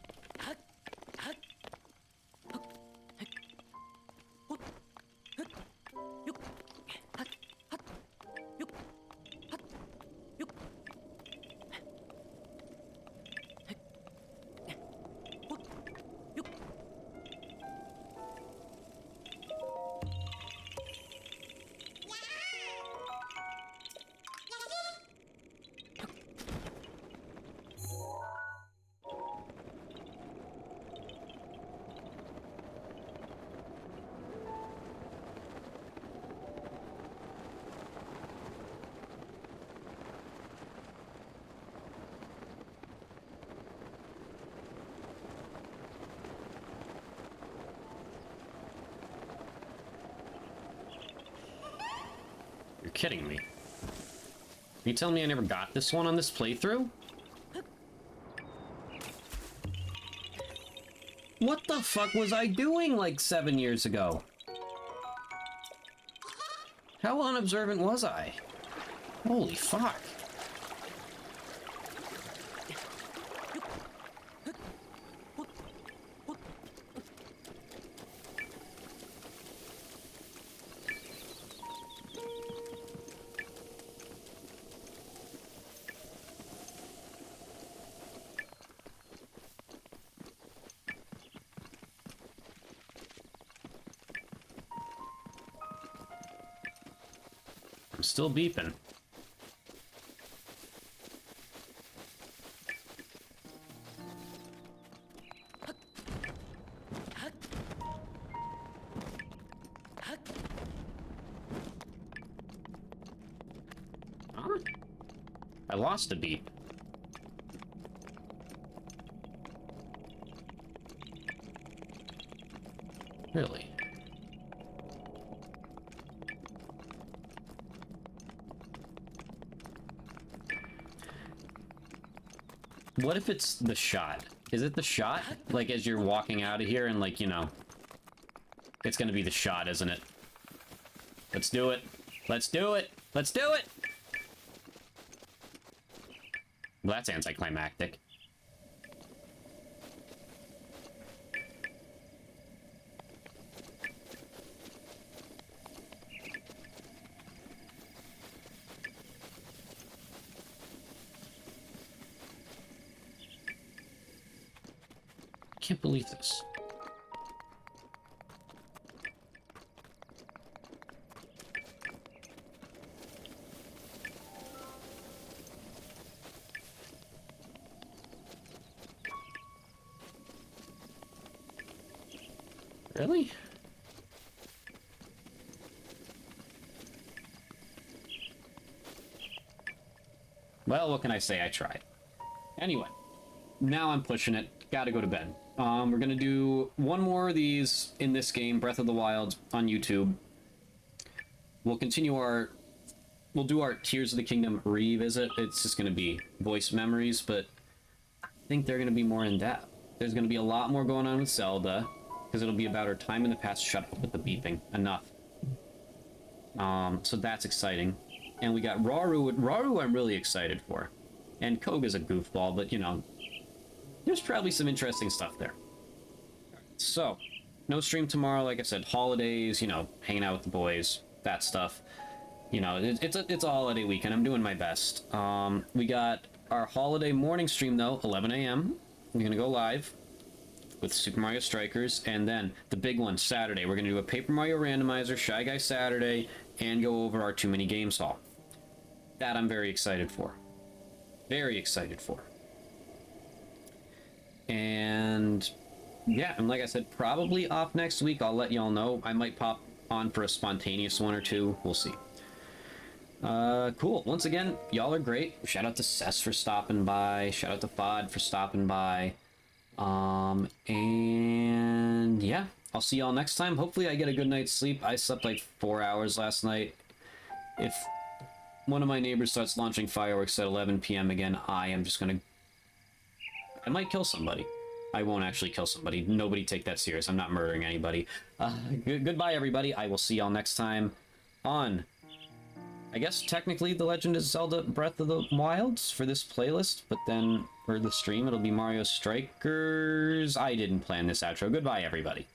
You're kidding me. Are you telling me I never got this one on this playthrough? What the fuck was I doing like 7 years ago? How unobservant was I? Holy fuck. I'm still beeping. Huh? I lost a beep. Really? What if it's the shot? Is it the shot? Like, as you're walking out of here and, like, you know... It's gonna be the shot, isn't it? Let's do it. Let's do it. Let's do it! Well, that's anticlimactic. I can't believe this. Really? Well, what can I say? I tried. Anyway, now I'm pushing it. Gotta go to bed. We're gonna do one more of these in this game, Breath of the Wild, on YouTube. We'll continue our... We'll do our Tears of the Kingdom revisit. It's just gonna be voice memories, but I think they're gonna be more in-depth. There's gonna be a lot more going on with Zelda, because it'll be about her time in the past. Shut up with the beeping. Enough. So that's exciting. And we got Rauru. Rauru I'm really excited for. And Koga's a goofball, but, you know, there's probably some interesting stuff there. So, no stream tomorrow, like I said, holidays, you know, hanging out with the boys, that stuff. You know, it's a holiday weekend. I'm doing my best. We got our holiday morning stream, though, 11 a.m. We're going to go live with Super Mario Strikers, and then the big one, Saturday. We're going to do a Paper Mario Randomizer, Shy Guy Saturday, and go over our Too Many Games haul. That I'm very excited for. Very excited for. And yeah, and like I said, probably off next week. I'll let y'all know. I might pop on for a spontaneous one or two. We'll see. Cool. Once again, y'all are great. Shout out to Cess for stopping by. Shout out to Fod for stopping by. And yeah, I'll see y'all next time. Hopefully I get a good night's sleep. I slept like 4 hours last night. If one of my neighbors starts launching fireworks at 11 p.m. again, I might kill somebody. I won't actually kill somebody. Nobody take that serious. I'm not murdering anybody. Goodbye, everybody. I will see y'all next time on, I guess, technically, The Legend of Zelda Breath of the Wilds for this playlist, but then for the stream, it'll be Mario Strikers. I didn't plan this outro. Goodbye, everybody.